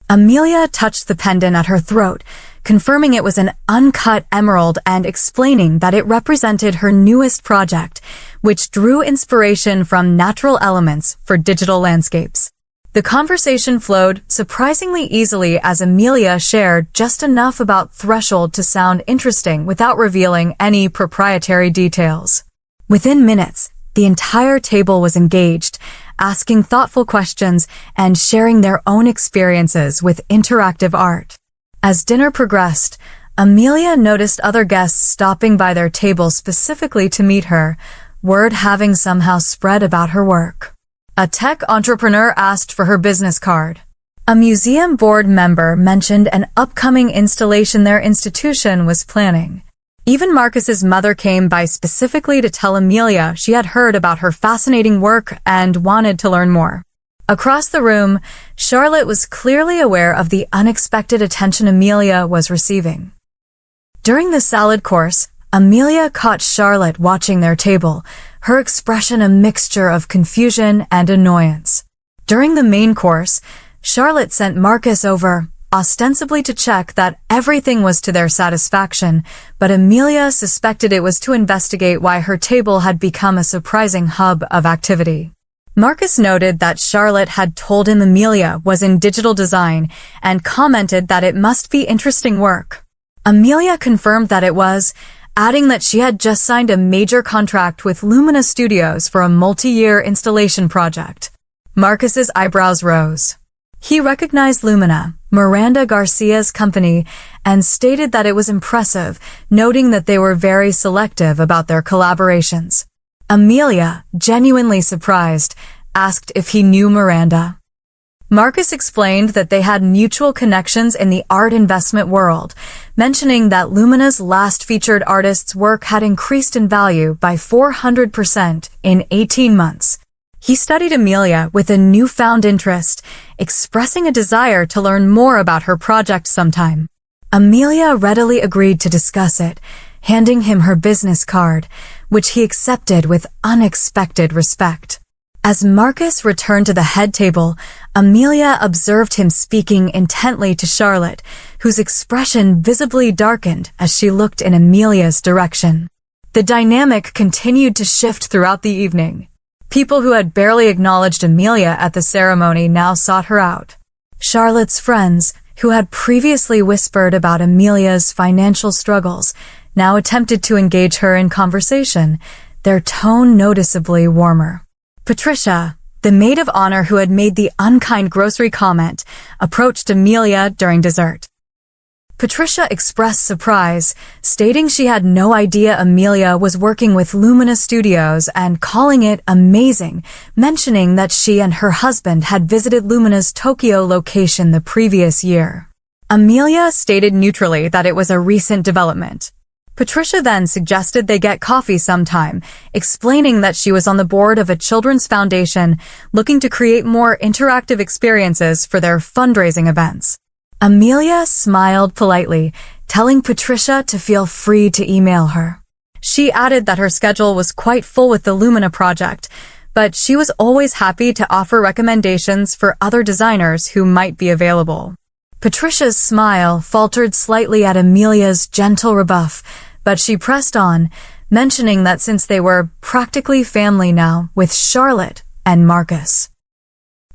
Amelia touched the pendant at her throat, confirming it was an uncut emerald and explaining that it represented her newest project, which drew inspiration from natural elements for digital landscapes. The conversation flowed surprisingly easily as Amelia shared just enough about Threshold to sound interesting without revealing any proprietary details. Within minutes, the entire table was engaged, asking thoughtful questions and sharing their own experiences with interactive art. As dinner progressed, Amelia noticed other guests stopping by their table specifically to meet her, word having somehow spread about her work. A tech entrepreneur asked for her business card. A museum board member mentioned an upcoming installation their institution was planning. Even Marcus's mother came by specifically to tell Amelia she had heard about her fascinating work and wanted to learn more. Across the room, Charlotte was clearly aware of the unexpected attention Amelia was receiving. During the salad course, Amelia caught Charlotte watching their table, her expression a mixture of confusion and annoyance. During the main course, Charlotte sent Marcus over, ostensibly to check that everything was to their satisfaction, but Amelia suspected it was to investigate why her table had become a surprising hub of activity. Marcus noted that Charlotte had told him Amelia was in digital design and commented that it must be interesting work. Amelia confirmed that it was, adding that she had just signed a major contract with Lumina Studios for a multi-year installation project. Marcus's eyebrows rose. He recognized Lumina, Miranda Garcia's company, and stated that it was impressive, noting that they were very selective about their collaborations. Amelia, genuinely surprised, asked if he knew Miranda. Marcus explained that they had mutual connections in the art investment world, mentioning that Lumina's last featured artist's work had increased in value by 400% in 18 months. He studied Amelia with a newfound interest, expressing a desire to learn more about her project sometime. Amelia readily agreed to discuss it, handing him her business card, which he accepted with unexpected respect. As Marcus returned to the head table, Amelia observed him speaking intently to Charlotte, whose expression visibly darkened as she looked in Amelia's direction. The dynamic continued to shift throughout the evening. People who had barely acknowledged Amelia at the ceremony now sought her out. Charlotte's friends, who had previously whispered about Amelia's financial struggles, now attempted to engage her in conversation, their tone noticeably warmer. Patricia, the maid of honor who had made the unkind grocery comment, approached Amelia during dessert. Patricia expressed surprise, stating she had no idea Amelia was working with Lumina Studios and calling it amazing, mentioning that she and her husband had visited Lumina's Tokyo location the previous year. Amelia stated neutrally that it was a recent development. Patricia then suggested they get coffee sometime, explaining that she was on the board of a children's foundation looking to create more interactive experiences for their fundraising events. Amelia smiled politely, telling Patricia to feel free to email her. She added that her schedule was quite full with the Lumina project, but she was always happy to offer recommendations for other designers who might be available. Patricia's smile faltered slightly at Amelia's gentle rebuff, but she pressed on, mentioning that since they were practically family now with Charlotte and Marcus.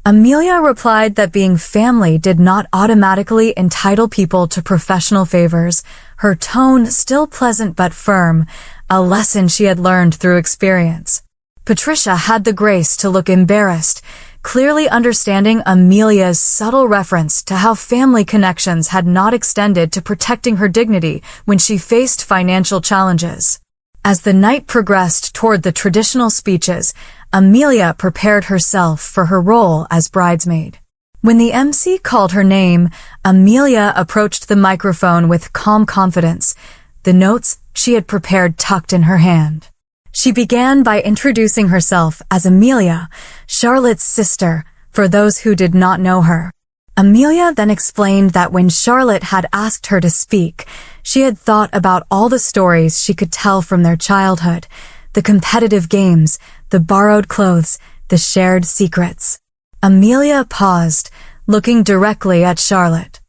Amelia replied that being family did not automatically entitle people to professional favors, her tone still pleasant but firm, a lesson she had learned through experience. Patricia had the grace to look embarrassed, clearly understanding Amelia's subtle reference to how family connections had not extended to protecting her dignity when she faced financial challenges. As the night progressed toward the traditional speeches, Amelia prepared herself for her role as bridesmaid. When the MC called her name, Amelia approached the microphone with calm confidence, the notes she had prepared tucked in her hand. She began by introducing herself as Amelia, Charlotte's sister, for those who did not know her. Amelia then explained that when Charlotte had asked her to speak, she had thought about all the stories she could tell from their childhood, the competitive games, the borrowed clothes, the shared secrets. Amelia paused, looking directly at Charlotte.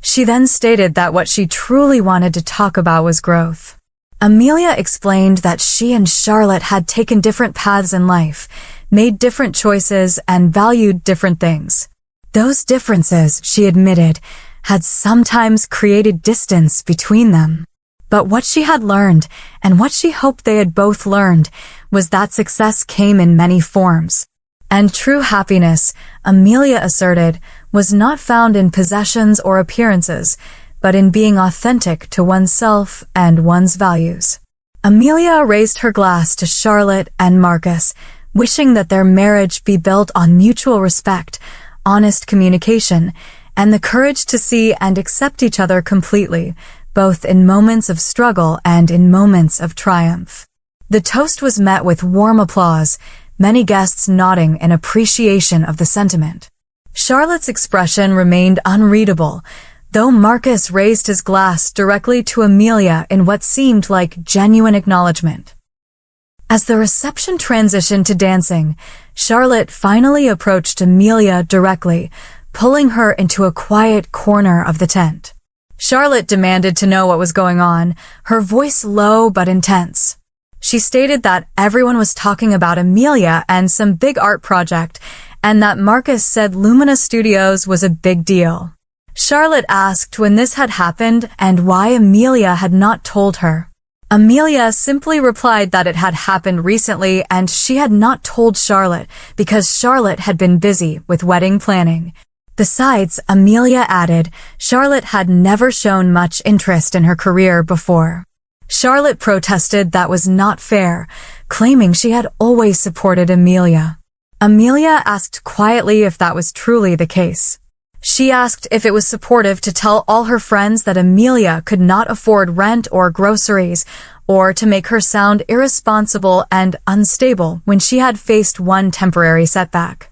She then stated that what she truly wanted to talk about was growth. Amelia explained that she and Charlotte had taken different paths in life, made different choices, and valued different things. Those differences, she admitted, had sometimes created distance between them. But what she had learned, and what she hoped they had both learned, was that success came in many forms. And true happiness, Amelia asserted, was not found in possessions or appearances, but in being authentic to oneself and one's values. Amelia raised her glass to Charlotte and Marcus, wishing that their marriage be built on mutual respect, honest communication, and the courage to see and accept each other completely, both in moments of struggle and in moments of triumph. The toast was met with warm applause, many guests nodding in appreciation of the sentiment. Charlotte's expression remained unreadable, though Marcus raised his glass directly to Amelia in what seemed like genuine acknowledgement. As the reception transitioned to dancing, Charlotte finally approached Amelia directly, pulling her into a quiet corner of the tent. Charlotte demanded to know what was going on, her voice low but intense. She stated that everyone was talking about Amelia and some big art project, and that Marcus said Lumina Studios was a big deal. Charlotte asked when this had happened and why Amelia had not told her. Amelia simply replied that it had happened recently and she had not told Charlotte because Charlotte had been busy with wedding planning. Besides, Amelia added, Charlotte had never shown much interest in her career before. Charlotte protested that was not fair, claiming she had always supported Amelia. Amelia asked quietly if that was truly the case. She asked if it was supportive to tell all her friends that Amelia could not afford rent or groceries, or to make her sound irresponsible and unstable when she had faced one temporary setback.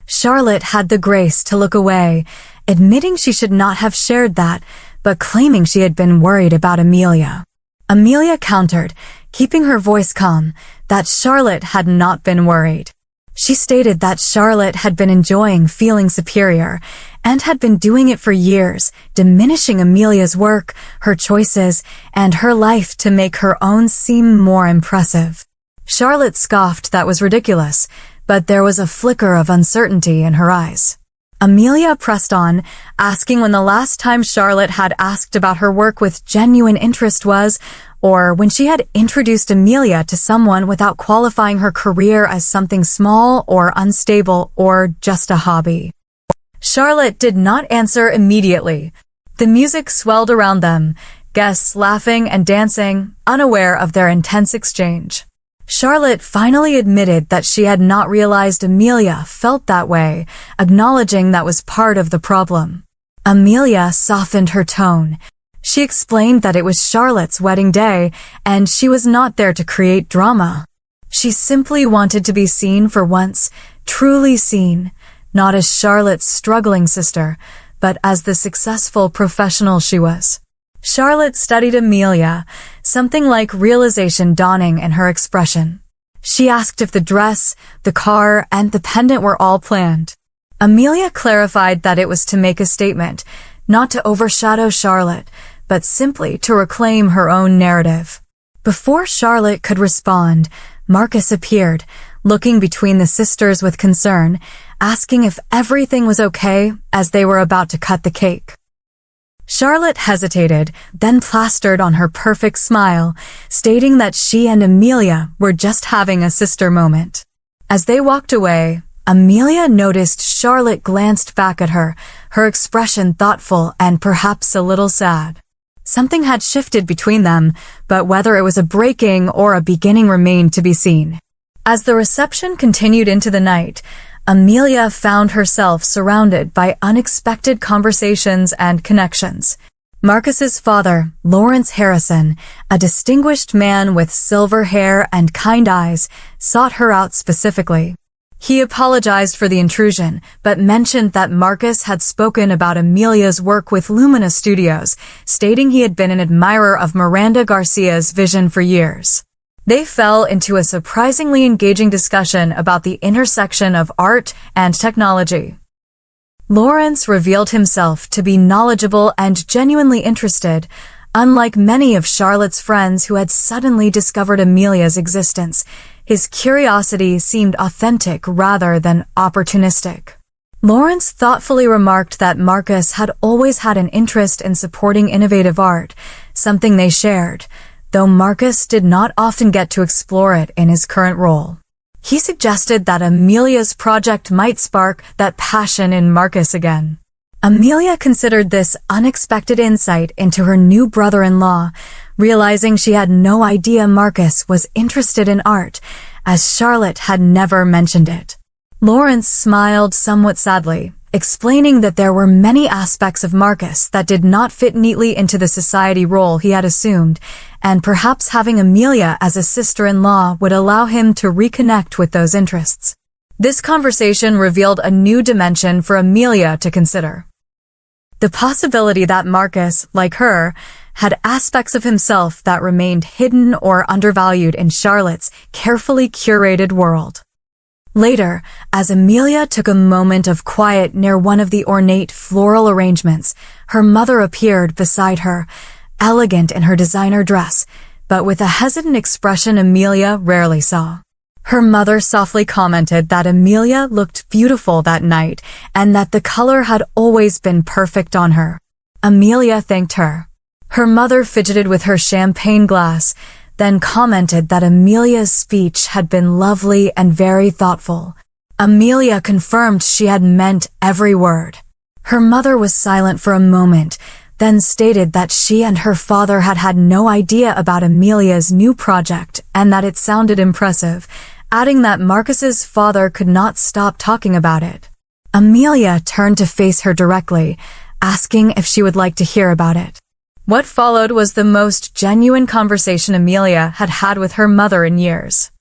Charlotte had the grace to look away, admitting she should not have shared that, but claiming she had been worried about Amelia. Amelia countered, keeping her voice calm, that Charlotte had not been worried. She stated that Charlotte had been enjoying feeling superior and had been doing it for years, diminishing Amelia's work, her choices, and her life to make her own seem more impressive. Charlotte scoffed that was ridiculous, but there was a flicker of uncertainty in her eyes. Amelia pressed on, asking when the last time Charlotte had asked about her work with genuine interest was, or when she had introduced Amelia to someone without qualifying her career as something small or unstable or just a hobby. Charlotte did not answer immediately. The music swelled around them, guests laughing and dancing, unaware of their intense exchange. Charlotte finally admitted that she had not realized Amelia felt that way, acknowledging that was part of the problem. Amelia softened her tone. She explained that it was Charlotte's wedding day, and she was not there to create drama. She simply wanted to be seen for once, truly seen, not as Charlotte's struggling sister, but as the successful professional she was. Charlotte studied Amelia, something like realization dawning in her expression. She asked if the dress, the car, and the pendant were all planned. Amelia clarified that it was to make a statement, not to overshadow Charlotte, but simply to reclaim her own narrative. Before Charlotte could respond, Marcus appeared, looking between the sisters with concern, asking if everything was okay as they were about to cut the cake. Charlotte hesitated, then plastered on her perfect smile, stating that she and Amelia were just having a sister moment. As they walked away, Amelia noticed Charlotte glanced back at her, her expression thoughtful and perhaps a little sad. Something had shifted between them, but whether it was a breaking or a beginning remained to be seen. As the reception continued into the night, Amelia found herself surrounded by unexpected conversations and connections. Marcus's father, Lawrence Harrison, a distinguished man with silver hair and kind eyes, sought her out specifically. He apologized for the intrusion, but mentioned that Marcus had spoken about Amelia's work with Lumina Studios, stating he had been an admirer of Miranda Garcia's vision for years. They fell into a surprisingly engaging discussion about the intersection of art and technology. Lawrence revealed himself to be knowledgeable and genuinely interested, unlike many of Charlotte's friends who had suddenly discovered Amelia's existence. His curiosity seemed authentic rather than opportunistic. Lawrence thoughtfully remarked that Marcus had always had an interest in supporting innovative art, something they shared, though Marcus did not often get to explore it in his current role. He suggested that Amelia's project might spark that passion in Marcus again. Amelia considered this unexpected insight into her new brother-in-law, realizing she had no idea Marcus was interested in art, as Charlotte had never mentioned it. Lawrence smiled somewhat sadly, explaining that there were many aspects of Marcus that did not fit neatly into the society role he had assumed, and perhaps having Amelia as a sister-in-law would allow him to reconnect with those interests. This conversation revealed a new dimension for Amelia to consider. The possibility that Marcus, like her, had aspects of himself that remained hidden or undervalued in Charlotte's carefully curated world. Later, as Amelia took a moment of quiet near one of the ornate floral arrangements, her mother appeared beside her, elegant in her designer dress, but with a hesitant expression Amelia rarely saw. Her mother softly commented that Amelia looked beautiful that night and that the color had always been perfect on her. Amelia thanked her. Her mother fidgeted with her champagne glass, then commented that Amelia's speech had been lovely and very thoughtful. Amelia confirmed she had meant every word. Her mother was silent for a moment, then stated that she and her father had had no idea about Amelia's new project and that it sounded impressive, adding that Marcus's father could not stop talking about it. Amelia turned to face her directly, asking if she would like to hear about it. What followed was the most genuine conversation Amelia had had with her mother in years.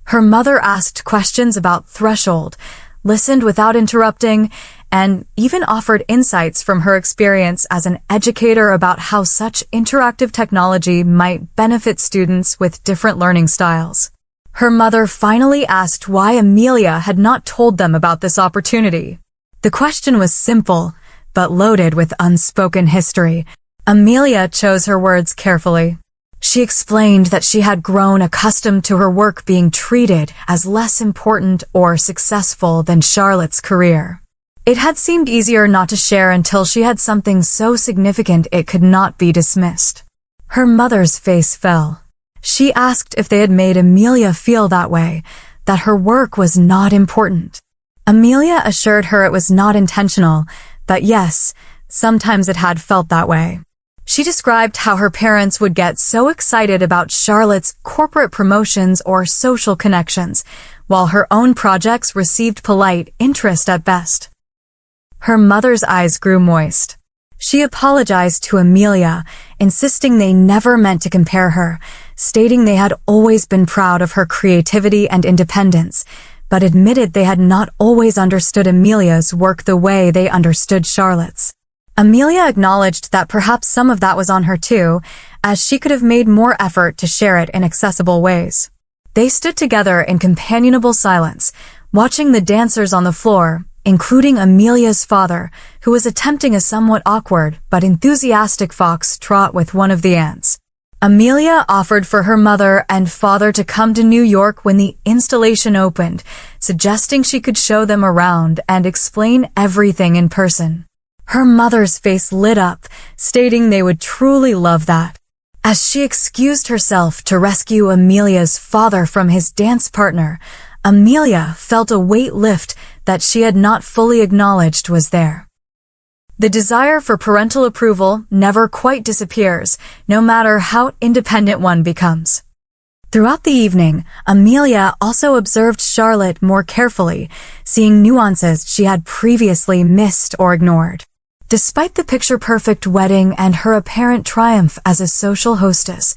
Her mother asked questions about Threshold, listened without interrupting, and even offered insights from her experience as an educator about how such interactive technology might benefit students with different learning styles. Her mother finally asked why Amelia had not told them about this opportunity. The question was simple, but loaded with unspoken history. Amelia chose her words carefully. She explained that she had grown accustomed to her work being treated as less important or successful than Charlotte's career. It had seemed easier not to share until she had something so significant it could not be dismissed. Her mother's face fell. She asked if they had made Amelia feel that way, that her work was not important. Amelia assured her it was not intentional, but yes, sometimes it had felt that way. She described how her parents would get so excited about Charlotte's corporate promotions or social connections, while her own projects received polite interest at best. Her mother's eyes grew moist. She apologized to Amelia, insisting they never meant to compare her, stating they had always been proud of her creativity and independence, but admitted they had not always understood Amelia's work the way they understood Charlotte's. Amelia acknowledged that perhaps some of that was on her too, as she could have made more effort to share it in accessible ways. They stood together in companionable silence, watching the dancers on the floor, including Amelia's father, who was attempting a somewhat awkward but enthusiastic fox trot with one of the ants. Amelia offered for her mother and father to come to New York when the installation opened, suggesting she could show them around and explain everything in person. Her mother's face lit up, stating they would truly love that. As she excused herself to rescue Amelia's father from his dance partner, Amelia felt a weight lift that she had not fully acknowledged was there. The desire for parental approval never quite disappears, no matter how independent one becomes. Throughout the evening, Amelia also observed Charlotte more carefully, seeing nuances she had previously missed or ignored. Despite the picture-perfect wedding and her apparent triumph as a social hostess,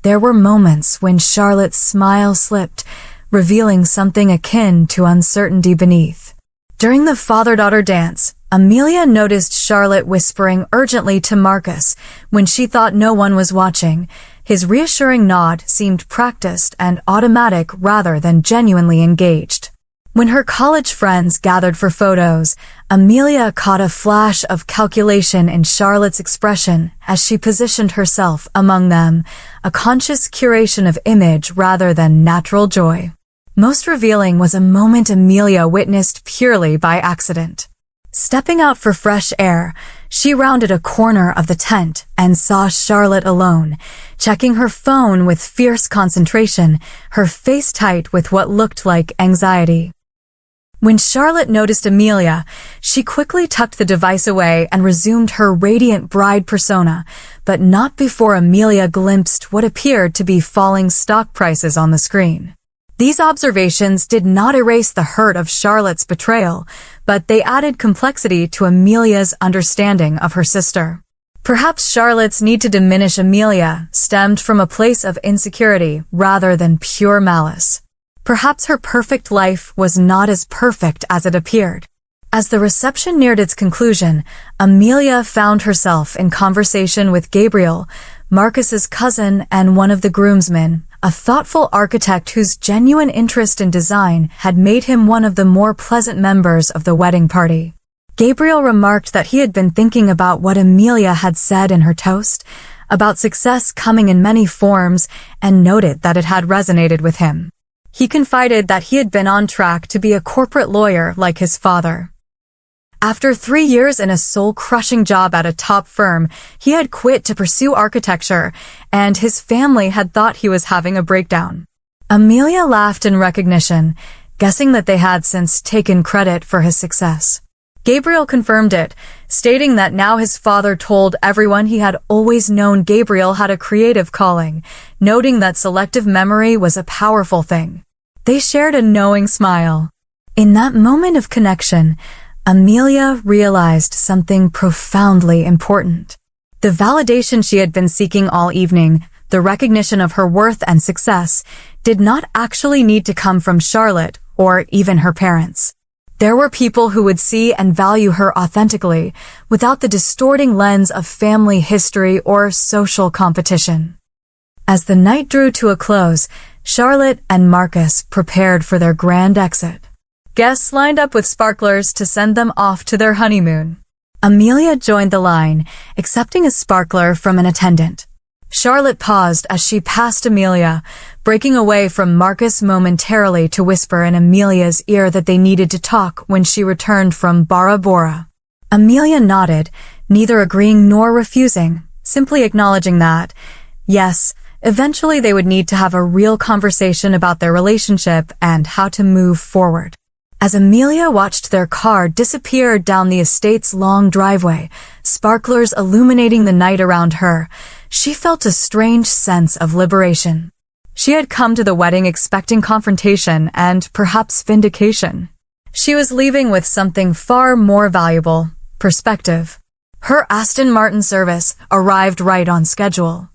there were moments when Charlotte's smile slipped, revealing something akin to uncertainty beneath. During the father-daughter dance, Amelia noticed Charlotte whispering urgently to Marcus when she thought no one was watching. His reassuring nod seemed practiced and automatic rather than genuinely engaged. When her college friends gathered for photos, Amelia caught a flash of calculation in Charlotte's expression as she positioned herself among them, a conscious curation of image rather than natural joy. Most revealing was a moment Amelia witnessed purely by accident. Stepping out for fresh air, she rounded a corner of the tent and saw Charlotte alone, checking her phone with fierce concentration, her face tight with what looked like anxiety. When Charlotte noticed Amelia, she quickly tucked the device away and resumed her radiant bride persona, but not before Amelia glimpsed what appeared to be falling stock prices on the screen. These observations did not erase the hurt of Charlotte's betrayal, but they added complexity to Amelia's understanding of her sister. Perhaps Charlotte's need to diminish Amelia stemmed from a place of insecurity rather than pure malice. Perhaps her perfect life was not as perfect as it appeared. As the reception neared its conclusion, Amelia found herself in conversation with Gabriel, Marcus's cousin and one of the groomsmen, a thoughtful architect whose genuine interest in design had made him one of the more pleasant members of the wedding party. Gabriel remarked that he had been thinking about what Amelia had said in her toast, about success coming in many forms, and noted that it had resonated with him. He confided that he had been on track to be a corporate lawyer like his father. After 3 years in a soul-crushing job at a top firm, he had quit to pursue architecture, and his family had thought he was having a breakdown. Amelia laughed in recognition, guessing that they had since taken credit for his success. Gabriel confirmed it, stating that now his father told everyone he had always known Gabriel had a creative calling, noting that selective memory was a powerful thing. They shared a knowing smile. In that moment of connection, Amelia realized something profoundly important. The validation she had been seeking all evening, the recognition of her worth and success, did not actually need to come from Charlotte or even her parents. There were people who would see and value her authentically, without the distorting lens of family history or social competition. As the night drew to a close, Charlotte and Marcus prepared for their grand exit. Guests lined up with sparklers to send them off to their honeymoon. Amelia joined the line, accepting a sparkler from an attendant. Charlotte paused as she passed Amelia, breaking away from Marcus momentarily to whisper in Amelia's ear that they needed to talk when she returned from Bora Bora. Amelia nodded, neither agreeing nor refusing, simply acknowledging that, yes, eventually they would need to have a real conversation about their relationship and how to move forward. As Amelia watched their car disappear down the estate's long driveway, sparklers illuminating the night around her, she felt a strange sense of liberation. She had come to the wedding expecting confrontation and perhaps vindication. She was leaving with something far more valuable, perspective. Her Aston Martin service arrived right on schedule.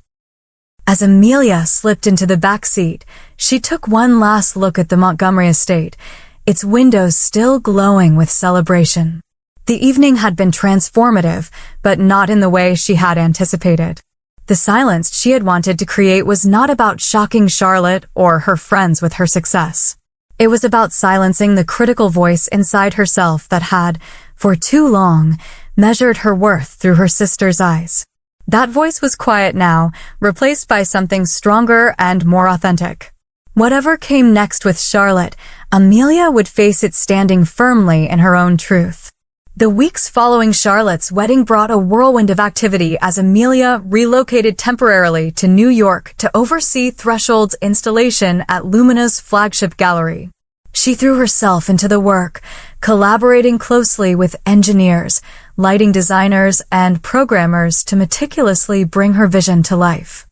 As Amelia slipped into the back seat, she took one last look at the Montgomery estate, its windows still glowing with celebration. The evening had been transformative, but not in the way she had anticipated. The silence she had wanted to create was not about shocking Charlotte or her friends with her success. It was about silencing the critical voice inside herself that had, for too long, measured her worth through her sister's eyes. That voice was quiet now, replaced by something stronger and more authentic. Whatever came next with Charlotte, Amelia would face it standing firmly in her own truth. The weeks following Charlotte's wedding brought a whirlwind of activity as Amelia relocated temporarily to New York to oversee Threshold's installation at Lumina's flagship gallery. She threw herself into the work, collaborating closely with engineers, lighting designers, and programmers to meticulously bring her vision to life.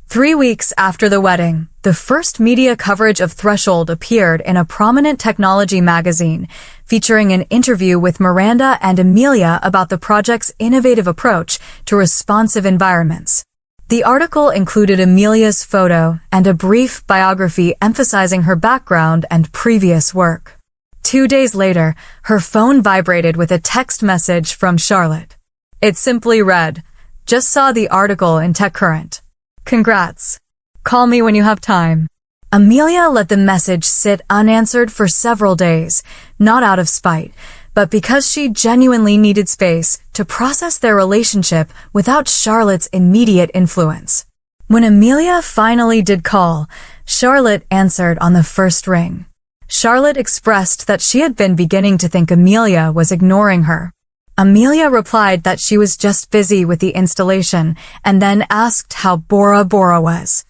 3 weeks after the wedding, the first media coverage of Threshold appeared in a prominent technology magazine, featuring an interview with Miranda and Amelia about the project's innovative approach to responsive environments. The article included Amelia's photo and a brief biography emphasizing her background and previous work. 2 days later, her phone vibrated with a text message from Charlotte. It simply read, "Just saw the article in TechCurrent. Congrats. Call me when you have time." Amelia let the message sit unanswered for several days, not out of spite, but because she genuinely needed space to process their relationship without Charlotte's immediate influence. When Amelia finally did call, Charlotte answered on the first ring. Charlotte expressed that she had been beginning to think Amelia was ignoring her. Amelia replied that she was just busy with the installation and then asked how Bora Bora was.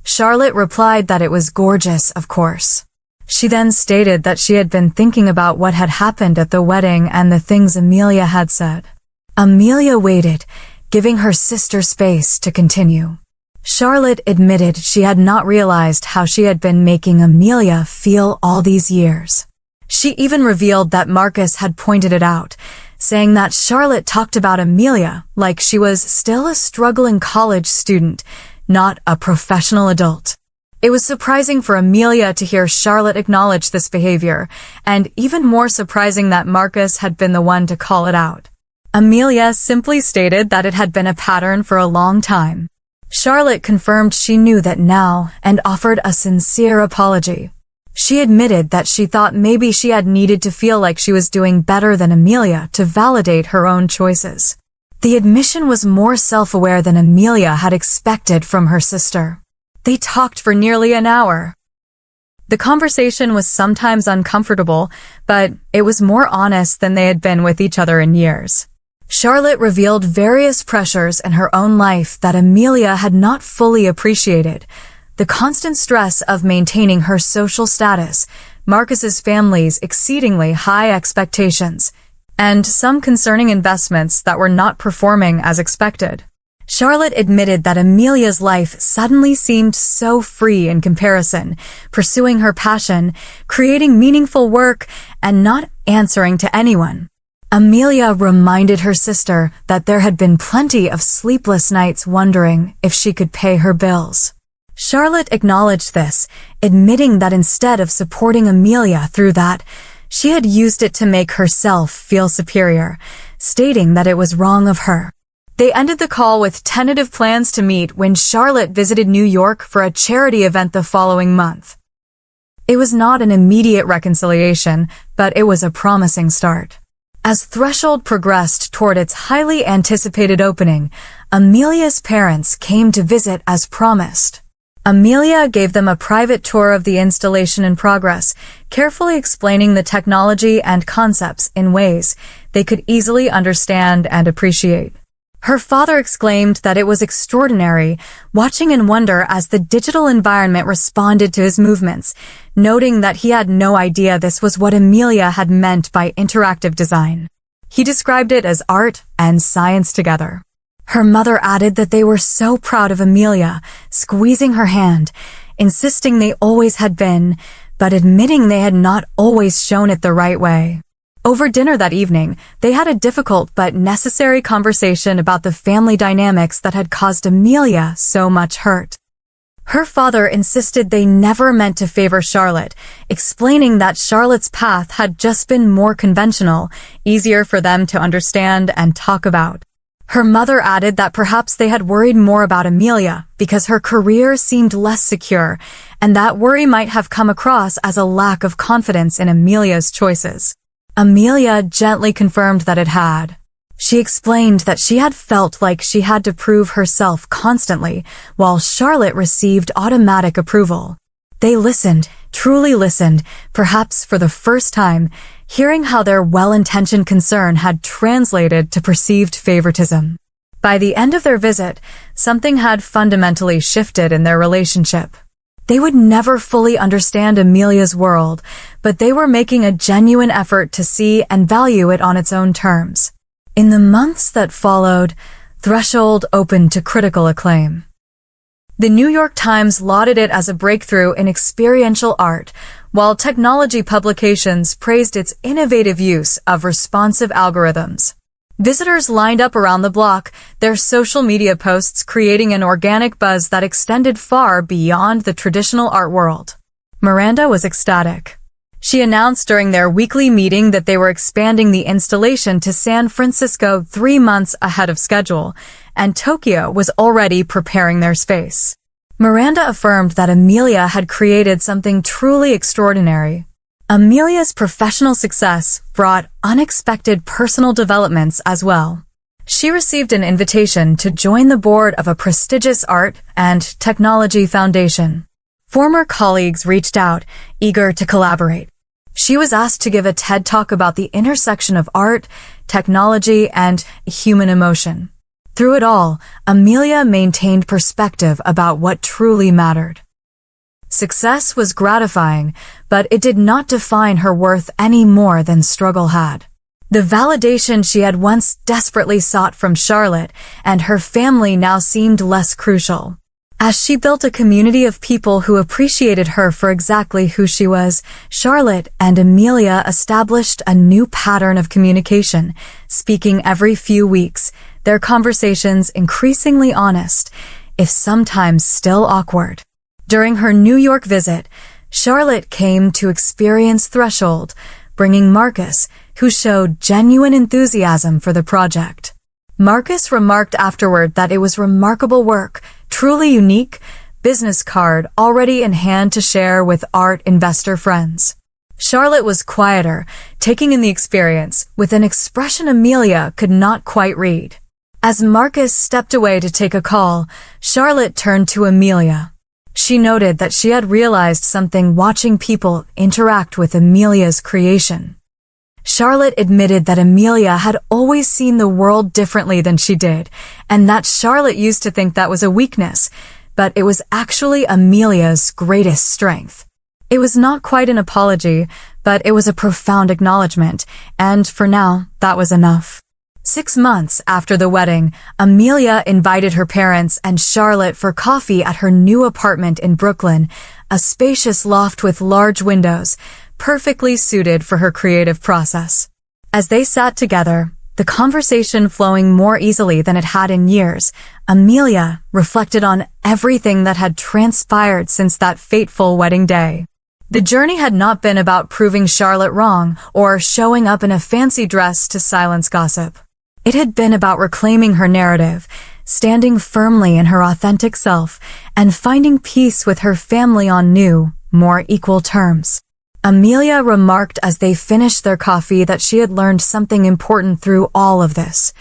Charlotte replied that it was gorgeous, of course. She then stated that she had been thinking about what had happened at the wedding and the things Amelia had said. Amelia waited, giving her sister space to continue. Charlotte admitted she had not realized how she had been making Amelia feel all these years. She even revealed that Marcus had pointed it out, saying that Charlotte talked about Amelia like she was still a struggling college student, not a professional adult. It was surprising for Amelia to hear Charlotte acknowledge this behavior, and even more surprising that Marcus had been the one to call it out. Amelia simply stated that it had been a pattern for a long time. Charlotte confirmed she knew that now and offered a sincere apology. She admitted that she thought maybe she had needed to feel like she was doing better than Amelia to validate her own choices. The admission was more self-aware than Amelia had expected from her sister. They talked for nearly an hour. The conversation was sometimes uncomfortable, but it was more honest than they had been with each other in years. Charlotte revealed various pressures in her own life that Amelia had not fully appreciated. The constant stress of maintaining her social status, Marcus's family's exceedingly high expectations, and some concerning investments that were not performing as expected. Charlotte admitted that Amelia's life suddenly seemed so free in comparison, pursuing her passion, creating meaningful work, and not answering to anyone. Amelia reminded her sister that there had been plenty of sleepless nights wondering if she could pay her bills. Charlotte acknowledged this, admitting that instead of supporting Amelia through that, she had used it to make herself feel superior, stating that it was wrong of her. They ended the call with tentative plans to meet when Charlotte visited New York for a charity event the following month. It was not an immediate reconciliation, but it was a promising start. As Threshold progressed toward its highly anticipated opening, Amelia's parents came to visit as promised. Amelia gave them a private tour of the installation in progress, carefully explaining the technology and concepts in ways they could easily understand and appreciate. Her father exclaimed that it was extraordinary, watching in wonder as the digital environment responded to his movements, noting that he had no idea this was what Amelia had meant by interactive design. He described it as art and science together. Her mother added that they were so proud of Amelia, squeezing her hand, insisting they always had been, but admitting they had not always shown it the right way. Over dinner that evening, they had a difficult but necessary conversation about the family dynamics that had caused Amelia so much hurt. Her father insisted they never meant to favor Charlotte, explaining that Charlotte's path had just been more conventional, easier for them to understand and talk about. Her mother added that perhaps they had worried more about Amelia because her career seemed less secure, and that worry might have come across as a lack of confidence in Amelia's choices. Amelia gently confirmed that it had. She explained that she had felt like she had to prove herself constantly, while Charlotte received automatic approval. They listened, truly listened, perhaps for the first time, hearing how their well-intentioned concern had translated to perceived favoritism. By the end of their visit, something had fundamentally shifted in their relationship. They would never fully understand Amelia's world, but they were making a genuine effort to see and value it on its own terms. In the months that followed, Threshold opened to critical acclaim. The New York Times lauded it as a breakthrough in experiential art, while technology publications praised its innovative use of responsive algorithms. Visitors lined up around the block, their social media posts creating an organic buzz that extended far beyond the traditional art world. Miranda was ecstatic. She announced during their weekly meeting that they were expanding the installation to San Francisco 3 months ahead of schedule, and Tokyo was already preparing their space. Miranda affirmed that Amelia had created something truly extraordinary. Amelia's professional success brought unexpected personal developments as well. She received an invitation to join the board of a prestigious art and technology foundation. Former colleagues reached out, eager to collaborate. She was asked to give a TED Talk about the intersection of art, technology, and human emotion. Through it all, Amelia maintained perspective about what truly mattered. Success was gratifying, but it did not define her worth any more than struggle had. The validation she had once desperately sought from Charlotte and her family now seemed less crucial. As she built a community of people who appreciated her for exactly who she was, Charlotte and Amelia established a new pattern of communication, speaking every few weeks, their conversations increasingly honest, if sometimes still awkward. During her New York visit, Charlotte came to experience Threshold, bringing Marcus, who showed genuine enthusiasm for the project. Marcus remarked afterward that it was remarkable work, truly unique, business card already in hand to share with art investor friends. Charlotte was quieter, taking in the experience with an expression Amelia could not quite read. As Marcus stepped away to take a call, Charlotte turned to Amelia. She noted that she had realized something watching people interact with Amelia's creation. Charlotte admitted that Amelia had always seen the world differently than she did, and that Charlotte used to think that was a weakness, but it was actually Amelia's greatest strength. It was not quite an apology, but it was a profound acknowledgement, and for now, that was enough. 6 months after the wedding, Amelia invited her parents and Charlotte for coffee at her new apartment in Brooklyn, a spacious loft with large windows, perfectly suited for her creative process. As they sat together, the conversation flowing more easily than it had in years, Amelia reflected on everything that had transpired since that fateful wedding day. The journey had not been about proving Charlotte wrong or showing up in a fancy dress to silence gossip. It had been about reclaiming her narrative, standing firmly in her authentic self, and finding peace with her family on new, more equal terms. Amelia remarked as they finished their coffee that she had learned something important through all of this.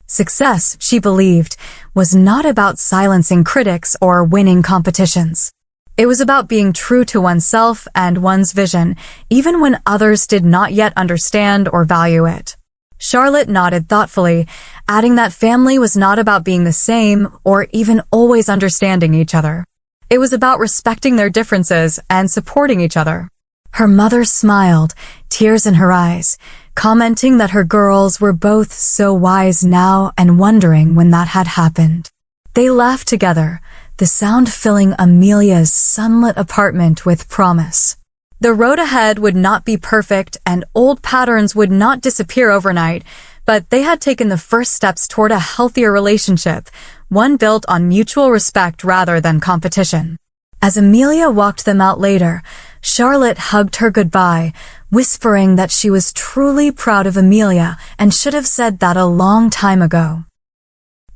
Success, she believed, was not about silencing critics or winning competitions. It was about being true to oneself and one's vision, even when others did not yet understand or value it. Charlotte nodded thoughtfully, adding that family was not about being the same or even always understanding each other. It was about respecting their differences and supporting each other. Her mother smiled, tears in her eyes, commenting that her girls were both so wise now and wondering when that had happened. They laughed together, the sound filling Amelia's sunlit apartment with promise. The road ahead would not be perfect and old patterns would not disappear overnight, but they had taken the first steps toward a healthier relationship, one built on mutual respect rather than competition. As Amelia walked them out later, Charlotte hugged her goodbye, whispering that she was truly proud of Amelia and should have said that a long time ago.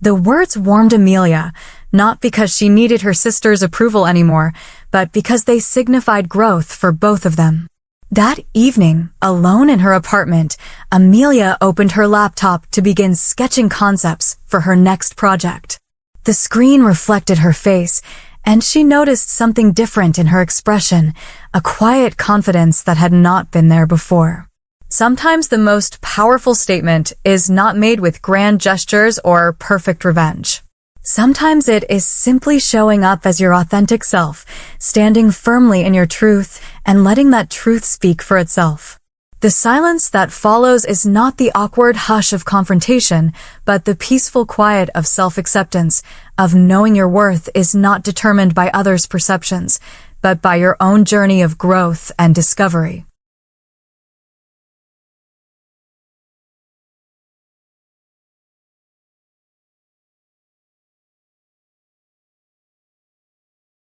The words warmed Amelia, not because she needed her sister's approval anymore, but because they signified growth for both of them. That evening, alone in her apartment, Amelia opened her laptop to begin sketching concepts for her next project. The screen reflected her face, and she noticed something different in her expression, a quiet confidence that had not been there before. Sometimes the most powerful statement is not made with grand gestures or perfect revenge. Sometimes it is simply showing up as your authentic self, standing firmly in your truth, and letting that truth speak for itself. The silence that follows is not the awkward hush of confrontation, but the peaceful quiet of self-acceptance, of knowing your worth is not determined by others' perceptions, but by your own journey of growth and discovery.